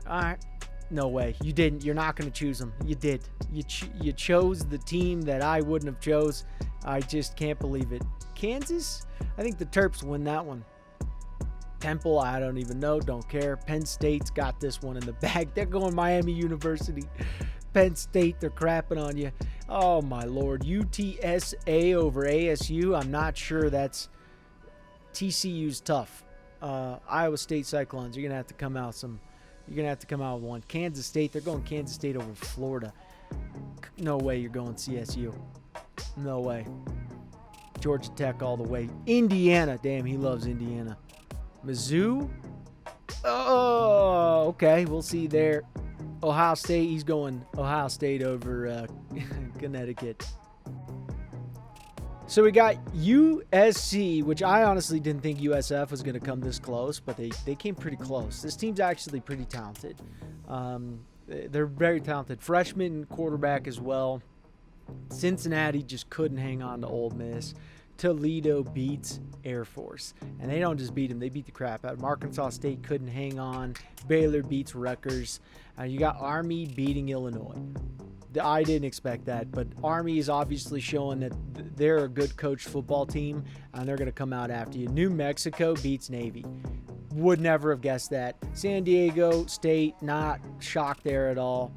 All right. No way. You didn't. You're not going to choose them. You did. You chose the team that I wouldn't have chose. I just can't believe it. Kansas? I think the Terps win that one. Temple, I don't even know. Don't care. Penn State's got this one in the bag. They're going Miami University. Penn State, they're crapping on you. Oh, my Lord. UTSA over ASU. I'm not sure that's... TCU's tough. Iowa State Cyclones, you're going to have to come out with one. Kansas State, they're going Kansas State over Florida. No way you're going CSU. No way. Georgia Tech all the way. Indiana, damn, he loves Indiana. Mizzou? Oh, okay, we'll see there. Ohio State, he's going Ohio State over Connecticut. So we got USC, which I honestly didn't think USF was going to come this close, but they came pretty close. This team's actually pretty talented. They're very talented. Freshman quarterback as well. Cincinnati just couldn't hang on to Ole Miss. Toledo beats Air Force. And they don't just beat them, they beat the crap out of them. Arkansas State couldn't hang on. Baylor beats Rutgers. You got Army beating Illinois. I didn't expect that, but Army is obviously showing that they're a good coached football team, and they're going to come out after you. New Mexico beats Navy. Would never have guessed that. San Diego State, not shocked there at all.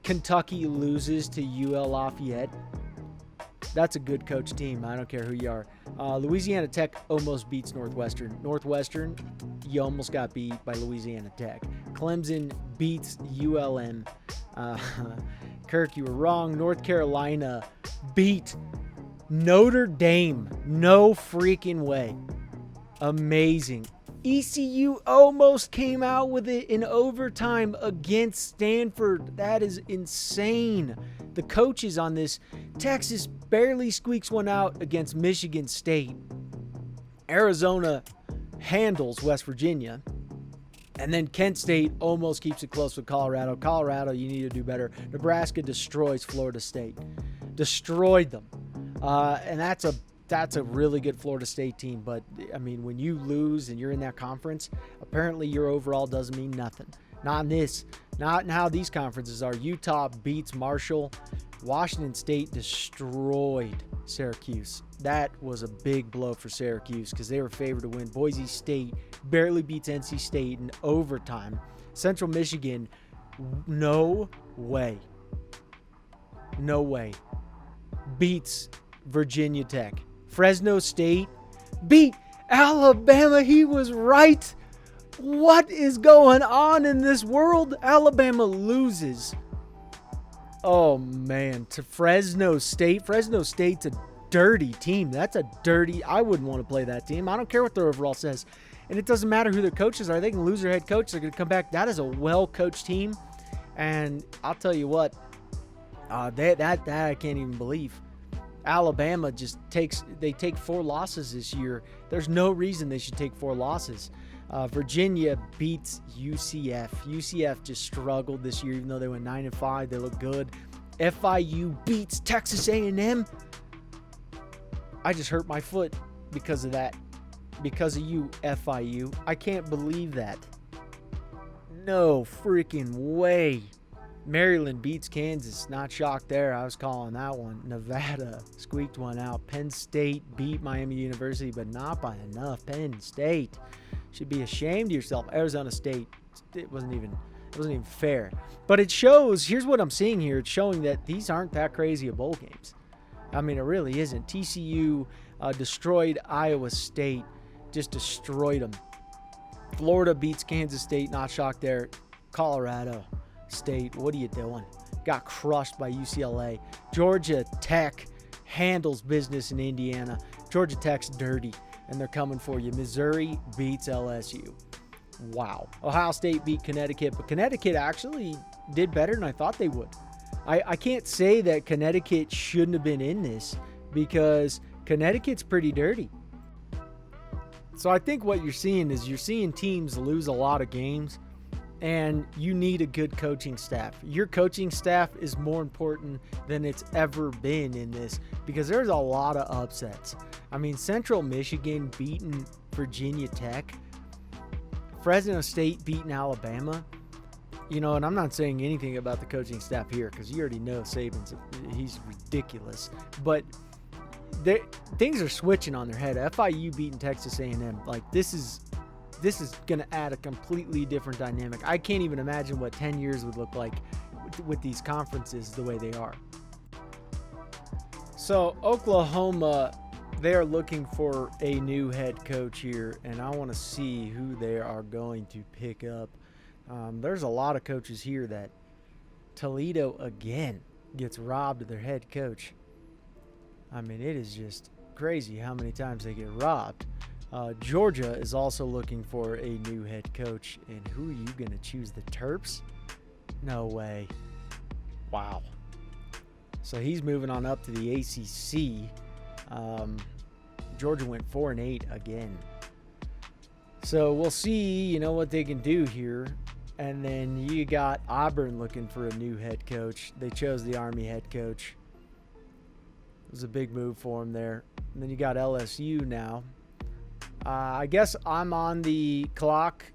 Kentucky loses to UL Lafayette. That's a good coach team. I don't care who you are. Louisiana Tech almost beats Northwestern. Northwestern, you almost got beat by Louisiana Tech. Clemson beats ULM. Kirk, you were wrong. North Carolina beat Notre Dame. No freaking way. Amazing. ECU almost came out with it in overtime against Stanford. That is insane. The coaches on this. Texas barely squeaks one out against Michigan State. Arizona handles West Virginia. And then Kent State almost keeps it close with Colorado. Colorado, you need to do better. Nebraska destroys Florida State. destroyed them. And that's a really good Florida State team. But, I mean, when you lose and you're in that conference, apparently your overall doesn't mean nothing. Not in this. Not in how these conferences are. Utah beats Marshall. Washington State destroyed Syracuse. That was a big blow for Syracuse because they were favored to win. Boise State barely beats NC State in overtime. Central Michigan, no way. No way. Beats Virginia Tech. Fresno State beat Alabama. He was right. What is going on in this world? Alabama loses. Oh, man. To Fresno State. Fresno State's a dirty team. That's a dirty... I wouldn't want to play that team. I don't care what their overall says. And it doesn't matter who their coaches are. They can lose their head coach. They're going to come back. That is a well-coached team. And I'll tell you what. That I can't even believe. Alabama they take 4 losses this year. There's no reason they should take 4 losses. Virginia beats UCF. UCF just struggled this year, even though they went 9-5. They look good. FIU beats Texas A&M. I just hurt my foot because of that. Because of you, FIU. I can't believe that. No freaking way. Maryland beats Kansas. Not shocked there. I was calling that one. Nevada squeaked one out. Penn State beat Miami University, but not by enough. Penn State should be ashamed of yourself. Arizona State, it wasn't even fair. But it shows, here's what I'm seeing here. It's showing that these aren't that crazy of bowl games. I mean, it really isn't. TCU destroyed Iowa State. Just destroyed them. Florida beats Kansas State. Not shocked there. Colorado State, what are you doing? Got crushed by UCLA. Georgia Tech handles business in Indiana. Georgia Tech's dirty, and they're coming for you. Missouri beats LSU. Wow. Ohio State beat Connecticut, but Connecticut actually did better than I thought they would. I can't say that Connecticut shouldn't have been in this because Connecticut's pretty dirty. So I think what you're seeing is teams lose a lot of games, and you need a good coaching staff. Your coaching staff is more important than it's ever been in this because there's a lot of upsets. I mean, Central Michigan beating Virginia Tech. Fresno State beating Alabama. And I'm not saying anything about the coaching staff here because you already know he's ridiculous. But things are switching on their head. FIU beating Texas A&M. Like, this is going to add a completely different dynamic. I can't even imagine what 10 years would look like with these conferences the way they are. So, Oklahoma, they are looking for a new head coach here, and I want to see who they are going to pick up. There's a lot of coaches here that Toledo, again, gets robbed of their head coach. I mean, it is just crazy how many times they get robbed. Georgia is also looking for a new head coach. And who are you going to choose? The Terps? No way. Wow. So he's moving on up to the ACC. Georgia went 4-8 again. So we'll see, what they can do here. And then you got Auburn looking for a new head coach. They chose the Army head coach. It was a big move for him there. And then you got LSU now. I guess I'm on the clock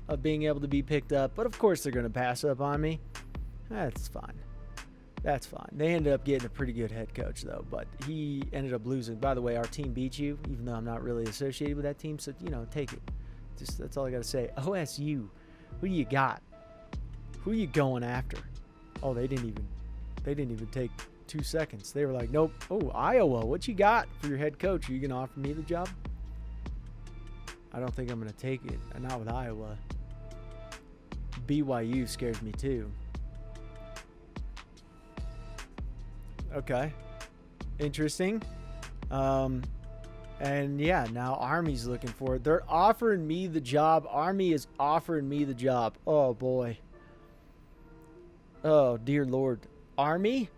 of being able to be picked up, but of course they're going to pass up on me. That's fine. That's fine. They ended up getting a pretty good head coach, though, but he ended up losing. By the way, our team beat you, even though I'm not really associated with that team, so, take it. Just that's all I got to say. OSU, who you got? Who you going after? Oh, they didn't even take 2 seconds. They were like, nope. Oh, Iowa, what you got for your head coach? Are you going to offer me the job? I don't think I'm going to take it. Not with Iowa. BYU scares me too. Okay. Interesting. And yeah, now Army's looking for it. They're offering me the job. Army is offering me the job. Oh, boy. Oh, dear Lord. Army?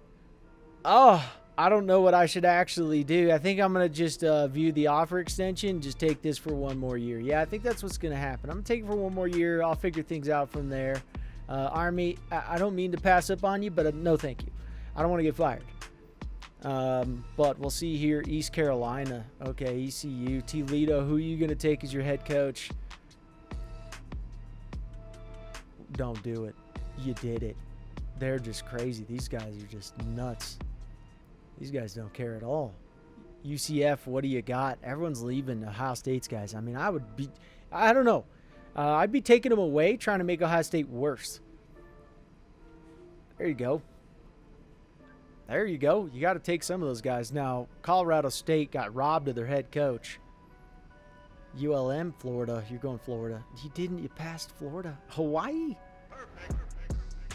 Oh, I don't know what I should actually do. I think I'm going to just view the offer extension, just take this for one more year. Yeah, I think that's what's going to happen. I'm going to take it for one more year. I'll figure things out from there. Army, I don't mean to pass up on you, but no thank you. I don't want to get fired. But we'll see here. East Carolina. Okay, ECU. Toledo, who are you going to take as your head coach? Don't do it. You did it. They're just crazy. These guys are just nuts. These guys don't care at all. UCF, what do you got? Everyone's leaving Ohio State's guys. I mean, I don't know. I'd be taking them away, trying to make Ohio State worse. There you go. There you go. You got to take some of those guys. Now, Colorado State got robbed of their head coach. ULM, Florida. You're going Florida. You didn't. You passed Florida. Hawaii?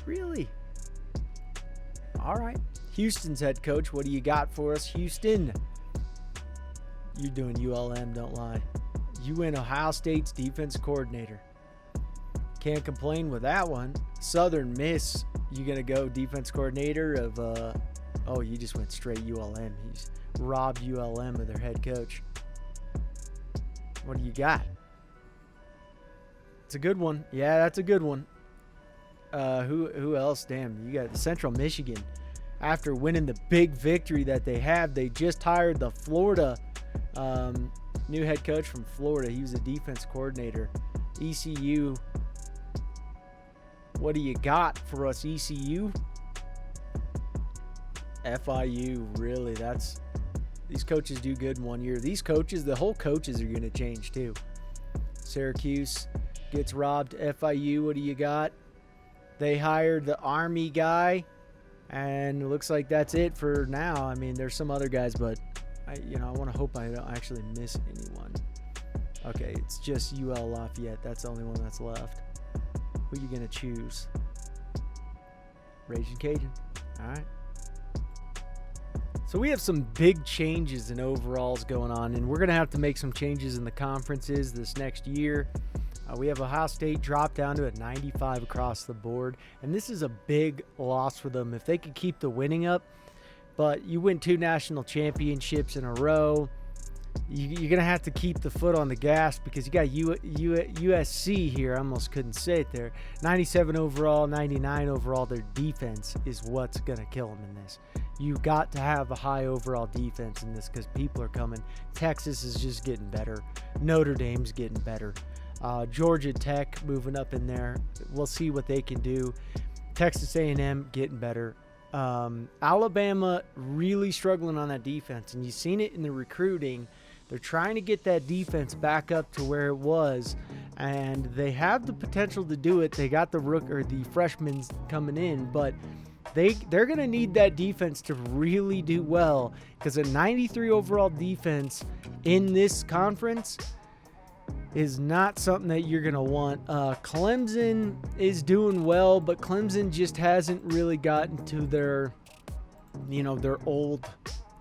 Really? All right. Houston's head coach. What do you got for us, Houston? You're doing ULM, don't lie. You win Ohio State's defense coordinator. Can't complain with that one. Southern Miss. You going to go defense coordinator of... Oh, you just went straight ULM. He's robbed ULM of their head coach. What do you got? It's a good one. Yeah, that's a good one. Who else? Damn, you got Central Michigan. After winning the big victory that they have, they just hired the Florida new head coach from Florida. He was a defense coordinator. ECU. What do you got for us, ECU? FIU, really, these coaches do good in 1 year. These coaches, the whole coaches are going to change too. Syracuse gets robbed. FIU, what do you got? They hired the Army guy, and it looks like that's it for now. I mean, there's some other guys, but I want to hope I don't actually miss anyone. Okay, it's just UL Lafayette. That's the only one that's left. Who are you going to choose? Raging Cajun. All right. So we have some big changes in overalls going on, and we're going to have to make some changes in the conferences this next year. We have Ohio State drop down to a 95 across the board, and this is a big loss for them if they could keep the winning up. But you win 2 national championships in a row. You're going to have to keep the foot on the gas because you got USC here. I almost couldn't say it there. 97 overall, 99 overall. Their defense is what's going to kill them in this. You got to have a high overall defense in this because people are coming. Texas is just getting better. Notre Dame's getting better. Georgia Tech moving up in there. We'll see what they can do. Texas A&M getting better. Alabama really struggling on that defense, and you've seen it in the recruiting. They're trying to get that defense back up to where it was, and they have the potential to do it. They got the freshmen coming in, but they're going to need that defense to really do well because a 93 overall defense in this conference is not something that you're going to want. Clemson is doing well, but Clemson just hasn't really gotten to their old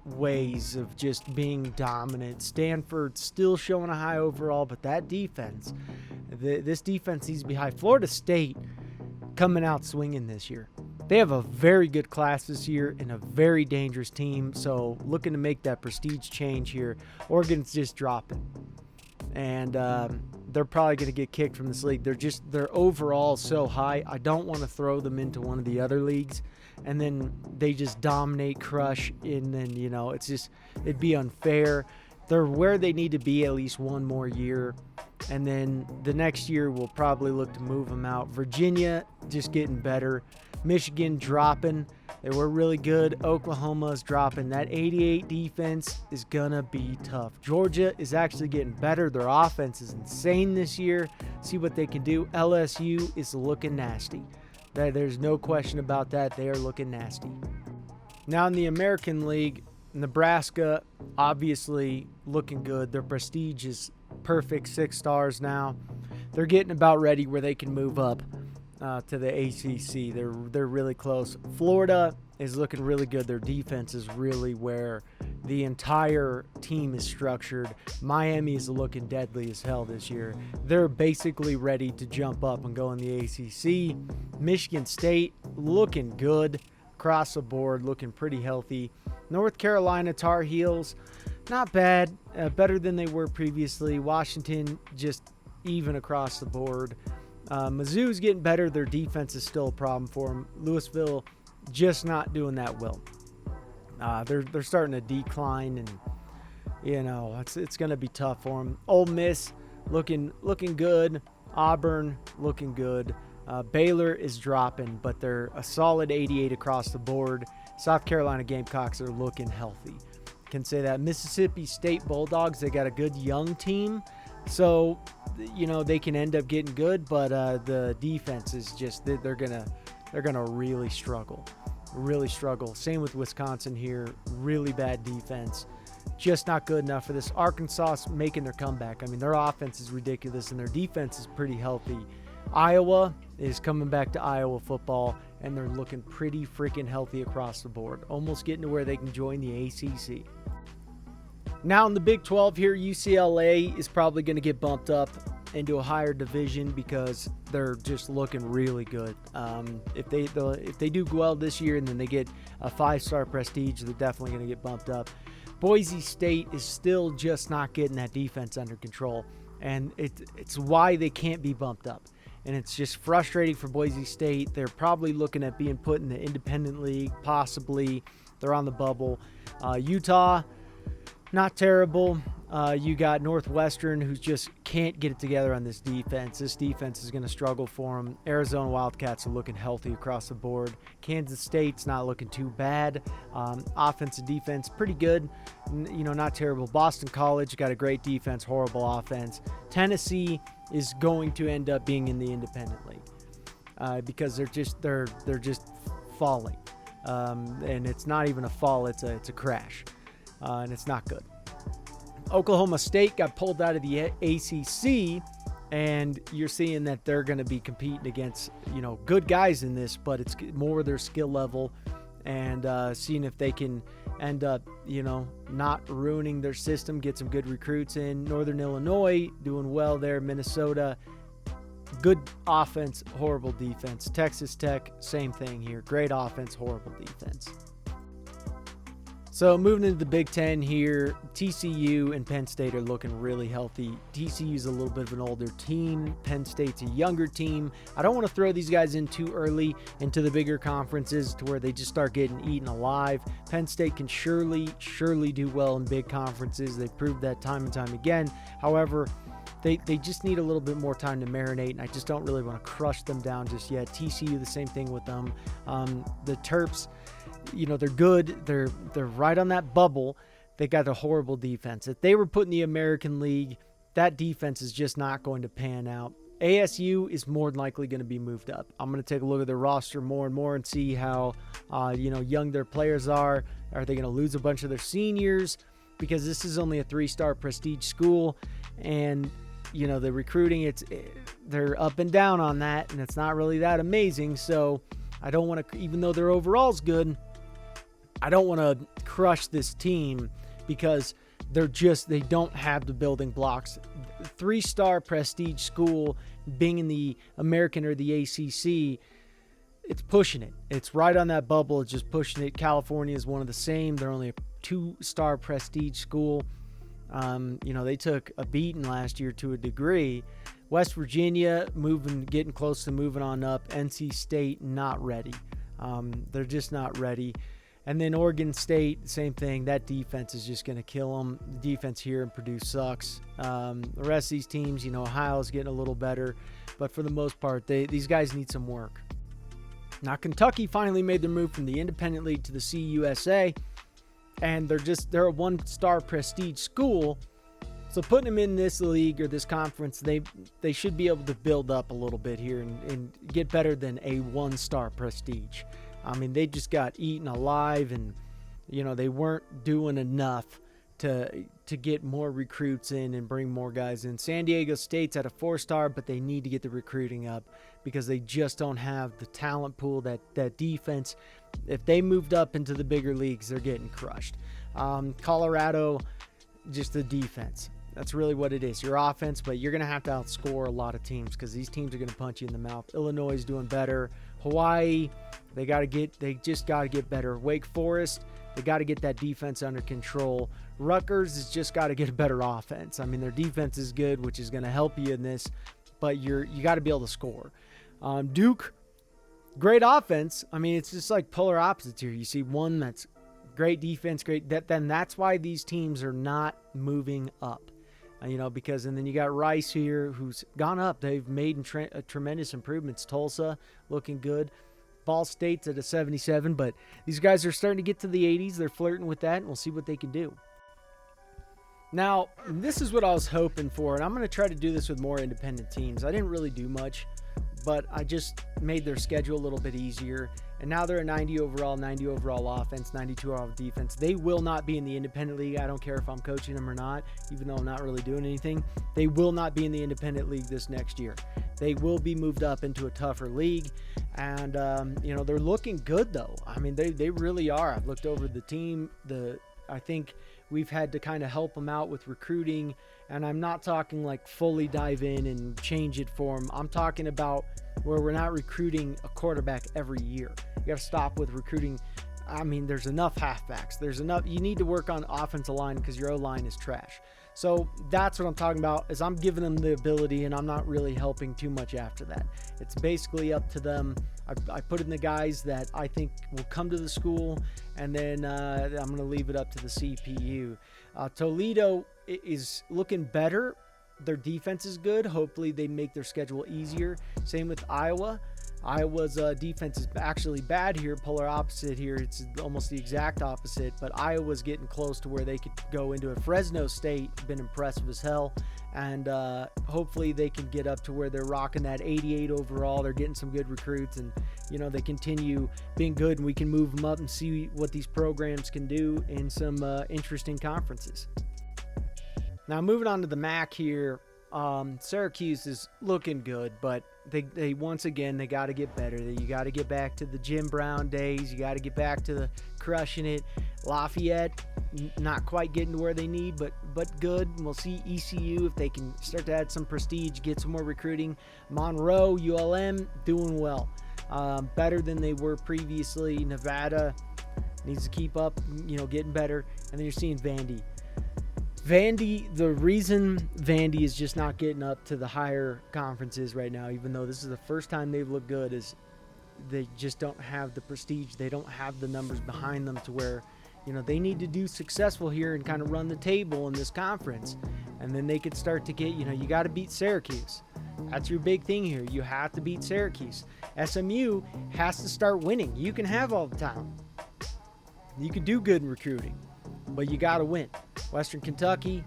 ways of just being dominant. Stanford still showing a high overall, but that defense, this defense needs to be high. Florida State coming out swinging this year. They have a very good class this year and a very dangerous team, so looking to make that prestige change here. Oregon's just dropping. And they're probably going to get kicked from this league. They're overall so high. I don't want to throw them into one of the other leagues, and then they just dominate, crush, and then it'd be unfair. They're where they need to be at least one more year, and then the next year we'll probably look to move them out. Virginia just getting better. Michigan dropping. They were really good. Oklahoma's dropping. That 88 defense is going to be tough. Georgia is actually getting better. Their offense is insane this year. See what they can do. LSU is looking nasty. There's no question about that. They are looking nasty. Now in the American League, Nebraska obviously looking good. Their prestige is perfect. 6 stars now. They're getting about ready where they can move up to the ACC. They're really close. Florida is looking really good. Their defense is really where the entire team is structured. Miami is looking deadly as hell this year. They're basically ready to jump up and go in the ACC. Michigan State looking good across the board, looking pretty healthy. North Carolina Tar Heels, not bad, better than they were previously. Washington just even across the board. Mizzou's getting better. Their defense is still a problem for them. Louisville just not doing that well. They're starting to decline, and it's going to be tough for them. Ole Miss looking good. Auburn looking good. Baylor is dropping, but they're a solid 88 across the board. South Carolina Gamecocks are looking healthy. Can say that. Mississippi State Bulldogs, they got a good young team, so they can end up getting good, but the defense is just they're gonna really struggle. Same with Wisconsin here. Really bad defense. Just not good enough for this. Arkansas making their comeback. I mean, their offense is ridiculous and their defense is pretty healthy. Iowa is coming back to Iowa football, and they're looking pretty freaking healthy across the board. Almost getting to where they can join the ACC. Now in the Big 12 here, UCLA is probably going to get bumped up into a higher division because they're just looking really good. If they do well this year and then they get a 5-star prestige, they're definitely going to get bumped up. Boise State is still just not getting that defense under control, and it's why they can't be bumped up. And it's just frustrating for Boise State. They're probably looking at being put in the independent league, possibly. They're on the bubble. Utah, not terrible. You got Northwestern, who just can't get it together on this defense. This defense is going to struggle for them. Arizona Wildcats are looking healthy across the board. Kansas State's not looking too bad. Offense and defense, pretty good. Not terrible. Boston College got a great defense, horrible offense. Tennessee is going to end up being in the independent league because they're just falling. And it's not even a fall; it's a crash, and it's not good. Oklahoma State got pulled out of the ACC, and you're seeing that they're going to be competing against good guys in this, but it's more their skill level, and seeing if they can end up not ruining their system, get some good recruits in. Northern Illinois doing well there. Minnesota, good offense, horrible defense. Texas Tech, same thing here. Great offense, horrible defense. So moving into the Big Ten here, TCU and Penn State are looking really healthy. TCU's a little bit of an older team. Penn State's a younger team. I don't want to throw these guys in too early into the bigger conferences to where they just start getting eaten alive. Penn State can surely do well in big conferences. They've proved that time and time again. However, they just need a little bit more time to marinate, and I just don't really want to crush them down just yet. TCU, the same thing with them. The Terps, they're good. They're right on that bubble. They got a horrible defense. If they were put in the American League, that defense is just not going to pan out. ASU is more than likely going to be moved up. I'm going to take a look at their roster more and more and see how young their players are. Are they going to lose a bunch of their seniors? Because this is only a 3-star prestige school, and the recruiting, they're up and down on that, and it's not really that amazing. So I don't want to, even though their overall's good, I don't want to crush this team because they don't have the building blocks. 3-star prestige school, being in the American or the ACC, it's pushing it. It's right on that bubble. It's just pushing it. California is one of the same. They're only a 2-star prestige school. They took a beating last year to a degree. West Virginia getting close to moving on up. NC State, not ready. They're just not ready. And then Oregon State, same thing. That defense is just going to kill them. The defense here in Purdue sucks. The rest of these teams, Ohio's getting a little better. But for the most part, these guys need some work. Now, Kentucky finally made their move from the independent league to the CUSA. And they're a 1-star prestige school. So putting them in this league or this conference, they should be able to build up a little bit here and get better than a 1-star prestige. I mean, they just got eaten alive, and they weren't doing enough to get more recruits in and bring more guys in. San Diego State's at a 4-star, but they need to get the recruiting up because they just don't have the talent pool, that defense. If they moved up into the bigger leagues, they're getting crushed. Colorado, just the defense. That's really what it is. Your offense, but you're going to have to outscore a lot of teams because these teams are going to punch you in the mouth. Illinois is doing better. Hawaii, they just got to get better. Wake Forest, they got to get that defense under control. Rutgers has just got to get a better offense. I mean, their defense is good, which is going to help you in this, but you got to be able to score. Duke, great offense. I mean, it's just like polar opposites here. You see one that's great defense, great. Then that's why these teams are not moving up. Because and then you got Rice here, who's gone up. They've made tremendous improvements. Tulsa looking good. Ball State's at a 77, but these guys are starting to get to the 80s. They're flirting with that, and we'll see what they can do. Now, this is what I was hoping for, and I'm going to try to do this with more independent teams. I didn't really do much, but I just made their schedule a little bit easier. And now they're a 90 overall offense, 92 overall defense. They will not be in the independent league. I don't care if I'm coaching them or not, even though I'm not really doing anything. They will not be in the independent league this next year. They will be moved up into a tougher league. And, they're looking good, though. I mean, they really are. I've looked over the team. I think we've had to kind of help them out with recruiting. And I'm not talking like fully dive in and change it for them. I'm talking about where we're not recruiting a quarterback every year. You got to stop with recruiting. I mean, there's enough halfbacks. You need to work on offensive line because your O-line is trash. So that's what I'm talking about, is I'm giving them the ability, and I'm not really helping too much after that. It's basically up to them. I put in the guys that I think will come to the school, and then I'm going to leave it up to the CPU. Toledo is looking better. Their defense is good. Hopefully they make their schedule easier. Same with Iowa. Iowa's defense is actually bad here, polar opposite here. It's almost the exact opposite, but Iowa's getting close to where they could go into it. Fresno State, been impressive as hell, and hopefully they can get up to where they're rocking that 88 overall. They're getting some good recruits, and they continue being good, and we can move them up and see what these programs can do in some interesting conferences. Now, moving on to the MAC here, Syracuse is looking good, but they once again, they got to get better. You got to get back to the Jim Brown days. You got to get back to the crushing it. Lafayette, not quite getting to where they need, but good. We'll see ECU if they can start to add some prestige, get some more recruiting. Monroe, ULM, doing well. Better than they were previously. Nevada needs to keep up, getting better. And then you're seeing Vandy. The reason Vandy is just not getting up to the higher conferences right now, even though this is the first time they've looked good, is they just don't have the prestige. They don't have the numbers behind them to where, they need to do successful here and kind of run the table in this conference. And then they could start to get, you got to beat Syracuse. That's your big thing here. You have to beat Syracuse. SMU has to start winning. You can have all the talent. You can do good in recruiting, but you got to win. Western Kentucky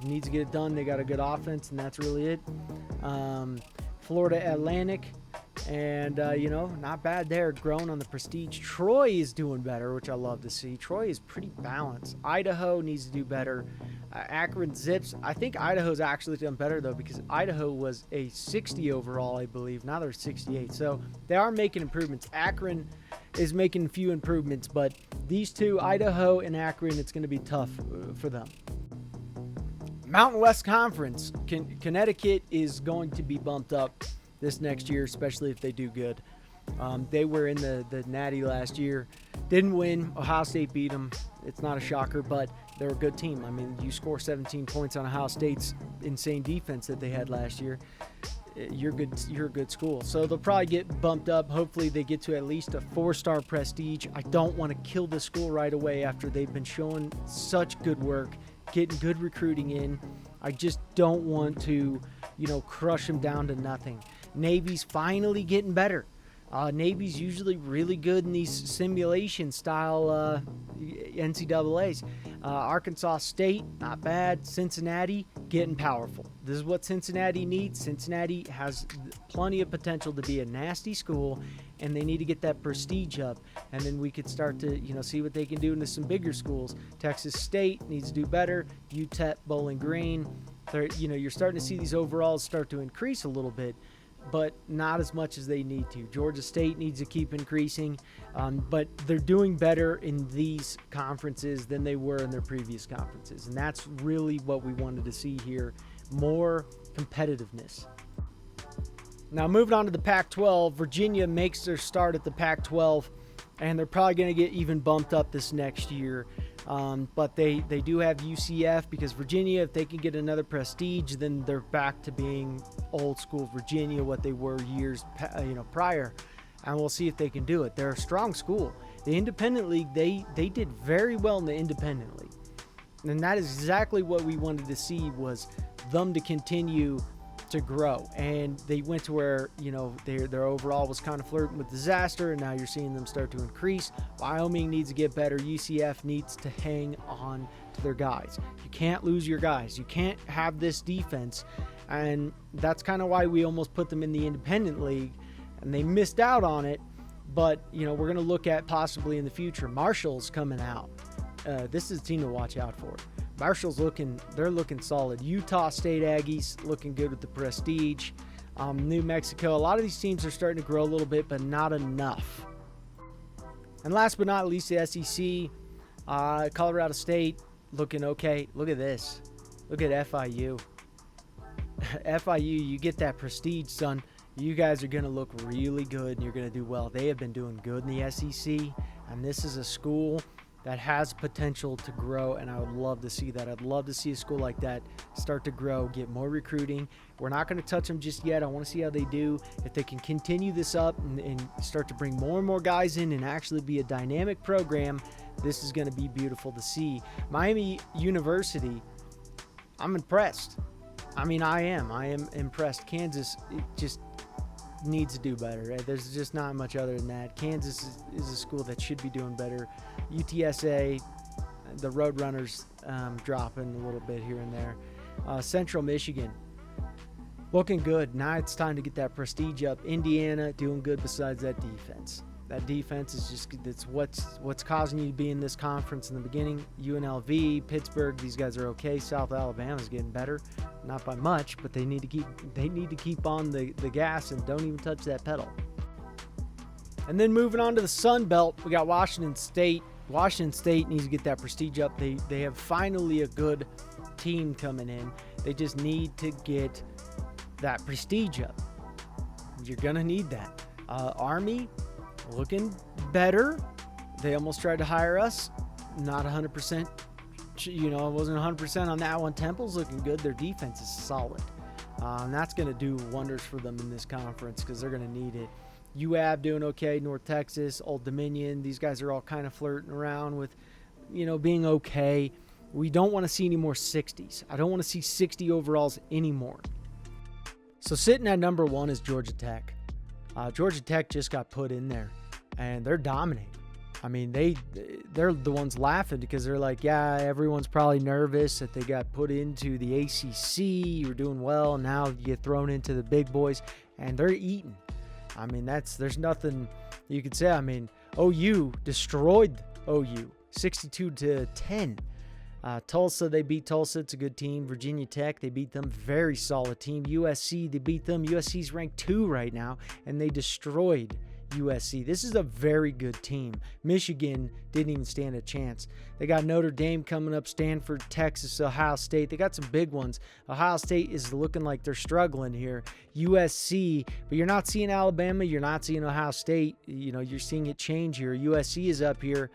needs to get it done. They got a good offense, and that's really it. Florida Atlantic, and, not bad there, growing on the prestige. Troy is doing better, which I love to see. Troy is pretty balanced. Idaho needs to do better. Akron Zips. I think Idaho's actually done better, though, because Idaho was a 60 overall, I believe. Now they're 68. So they are making improvements. Akron is making a few improvements, but these two, Idaho and Akron, it's going to be tough for them. Mountain West Conference. Connecticut is going to be bumped up this next year, especially if they do good. They were in the Natty last year. Didn't win. Ohio State beat them. It's not a shocker, but they're a good team. I mean, you score 17 points on Ohio State's insane defense that they had last year. You're good. You're a good school. So they'll probably get bumped up. Hopefully they get to at least a 4-star prestige. I don't want to kill the school right away after they've been showing such good work, getting good recruiting in. I just don't want to, crush them down to nothing. Navy's finally getting better. Navy's usually really good in these simulation style NCAAs. Arkansas State, not bad. Cincinnati, getting powerful. This is what Cincinnati needs. Cincinnati has plenty of potential to be a nasty school, and they need to get that prestige up. And then we could start to, see what they can do into some bigger schools. Texas State needs to do better. UTEP, Bowling Green. You're starting to see these overalls start to increase a little bit, but not as much as they need to. Georgia State needs to keep increasing, but they're doing better in these conferences than they were in their previous conferences, and that's really what we wanted to see here, more competitiveness. Now, moving on to the Pac-12, Virginia makes their start at the Pac-12, and they're probably going to get even bumped up this next year. But they do have UCF, because Virginia, if they can get another prestige, then they're back to being old school Virginia, what they were years prior. And we'll see if they can do it. They're a strong school. The independent league, they did very well in the independent league. And that is exactly what we wanted to see, was them to continue to grow. And they went to where, their overall was kind of flirting with disaster, and now you're seeing them start to increase. Wyoming needs to get better. UCF needs to hang on to their guys. You can't lose your guys. You can't have this defense. And that's kind of why we almost put them in the independent league, and they missed out on it. But, we're going to look at possibly in the future. Marshall's coming out. This is a team to watch out for. Marshall's looking solid. Utah State Aggies looking good with the prestige. New Mexico. A lot of these teams are starting to grow a little bit, but not enough. And last but not least, the SEC. Colorado State looking okay. Look at this. Look at FIU. FIU, you get that prestige, son. You guys are going to look really good, and you're going to do well. They have been doing good in the SEC, and this is a school that has potential to grow, and I would love to see that. I'd love to see a school like that start to grow, get more recruiting. We're not going to touch them just yet. I want to see how they do. If they can continue this up and start to bring more and more guys in and actually be a dynamic program, this is going to be beautiful to see. Miami University, I'm impressed. I am impressed. Kansas, it just needs to do better. Right? There's just not much other than that. Kansas is a school that should be doing better. UTSA, the Roadrunners dropping a little bit here and there. Central Michigan, looking good. Now it's time to get that prestige up. Indiana doing good besides that defense. That defense is it's what's causing you to be in this conference in the beginning. UNLV, Pittsburgh, these guys are okay. South Alabama's getting better, not by much, but they need to keep on the gas and don't even touch that pedal. And then moving on to the Sun Belt, we got Washington State. Washington State needs to get that prestige up. They have finally a good team coming in. They just need to get that prestige up. You're gonna need that. Army, looking better. They almost tried to hire us. Not 100%. I wasn't 100% on that one. Temple's looking good. Their defense is solid. And that's going to do wonders for them in this conference because they're going to need it. UAB doing okay. North Texas, Old Dominion. These guys are all kind of flirting around with, being okay. We don't want to see any more 60s. I don't want to see 60 overalls anymore. So sitting at number 1 is Georgia Tech. Georgia Tech just got put in there, and they're dominating. They're the ones laughing because they're like, yeah, everyone's probably nervous that they got put into the ACC. You're doing well, and now you get thrown into the big boys, and they're eating. There's nothing you could say. OU destroyed OU, 62-10. Tulsa, they beat Tulsa. It's a good team. Virginia Tech, they beat them. Very solid team. USC, they beat them. USC's ranked 2 right now, and they destroyed USC. This is a very good team. Michigan didn't even stand a chance. They got Notre Dame coming up, Stanford, Texas, Ohio State. They got some big ones. Ohio State is looking like they're struggling here. USC, but you're not seeing Alabama. You're not seeing Ohio State. You're seeing it change here. USC is up here.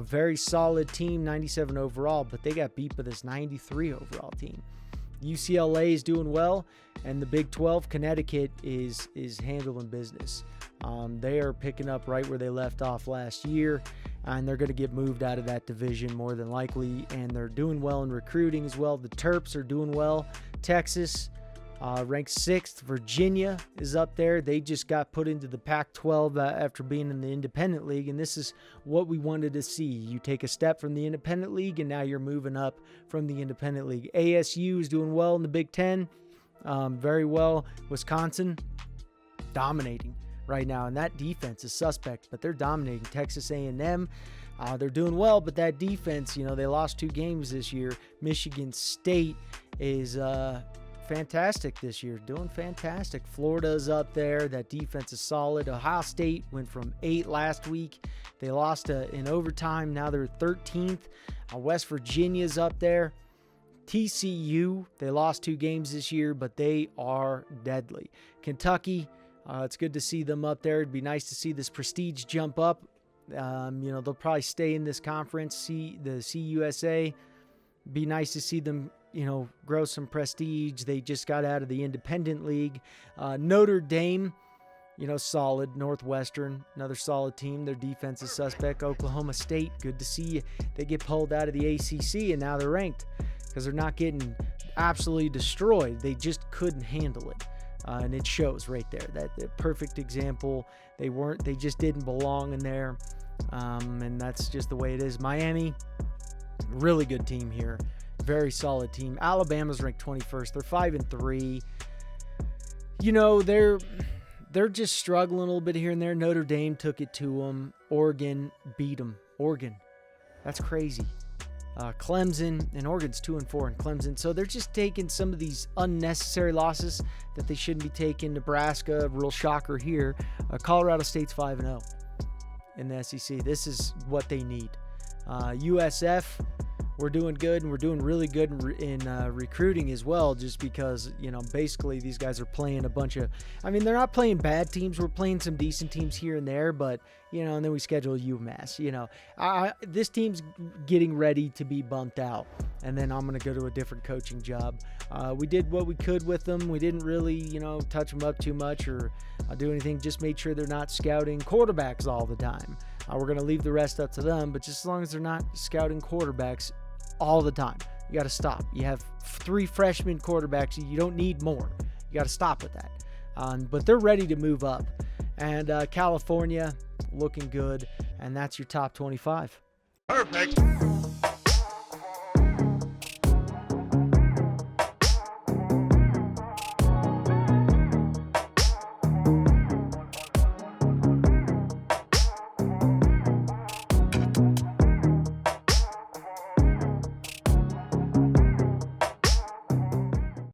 Very solid team, 97 overall, but they got beat by this 93 overall team. UCLA is doing well, and the Big 12, Connecticut, is handling business. They are picking up right where they left off last year, and they're going to get moved out of that division more than likely, and they're doing well in recruiting as well. The Terps are doing well. Texas, ranked 6th. Virginia is up there. They just got put into the Pac-12 after being in the Independent League, and this is what we wanted to see. You take a step from the Independent League, and now you're moving up from the Independent League. ASU is doing well in the Big Ten, very well. Wisconsin, dominating right now, and that defense is suspect, but they're dominating. Texas A&M, they're doing well, but that defense, they lost 2 games this year. Michigan State is fantastic this year, doing fantastic. Florida's up there. That defense is solid. Ohio State went from 8 last week. They lost in overtime. Now they're 13th. West Virginia's up there. TCU, they lost 2 games this year, but they are deadly. Kentucky, it's good to see them up there. It'd be nice to see this prestige jump up. They'll probably stay in this conference, the CUSA. Be nice to see them, grow some prestige. They just got out of the Independent League. Notre Dame, solid. Northwestern, another solid team. Their defense is suspect. Oklahoma State, good to see you. They get pulled out of the ACC, and now they're ranked because they're not getting absolutely destroyed. They just couldn't handle it. And it shows right there. That perfect example. They just didn't belong in there. And that's just the way it is. Miami, really good team here. Very solid team. Alabama's ranked 21st. They're 5-3. They're just struggling a little bit here and there. Notre Dame took it to them. Oregon beat them. Oregon. That's crazy. Clemson, and Oregon's 2-4 in Clemson. So they're just taking some of these unnecessary losses that they shouldn't be taking. Nebraska, real shocker here. Colorado State's 5-0 in the SEC. This is what they need. USF, we're doing good, and we're doing really good in recruiting as well, just because, basically these guys are playing a bunch of, they're not playing bad teams. We're playing some decent teams here and there, but, and then we schedule UMass. This team's getting ready to be bumped out, and then I'm going to go to a different coaching job. We did what we could with them. We didn't really, touch them up too much or do anything. Just made sure they're not scouting quarterbacks all the time. We're going to leave the rest up to them, but just as long as they're not scouting quarterbacks all the time, you got to stop. You have 3 freshman quarterbacks. You don't need more. You got to stop with that. But they're ready to move up. And California looking good. And that's your top 25. Perfect.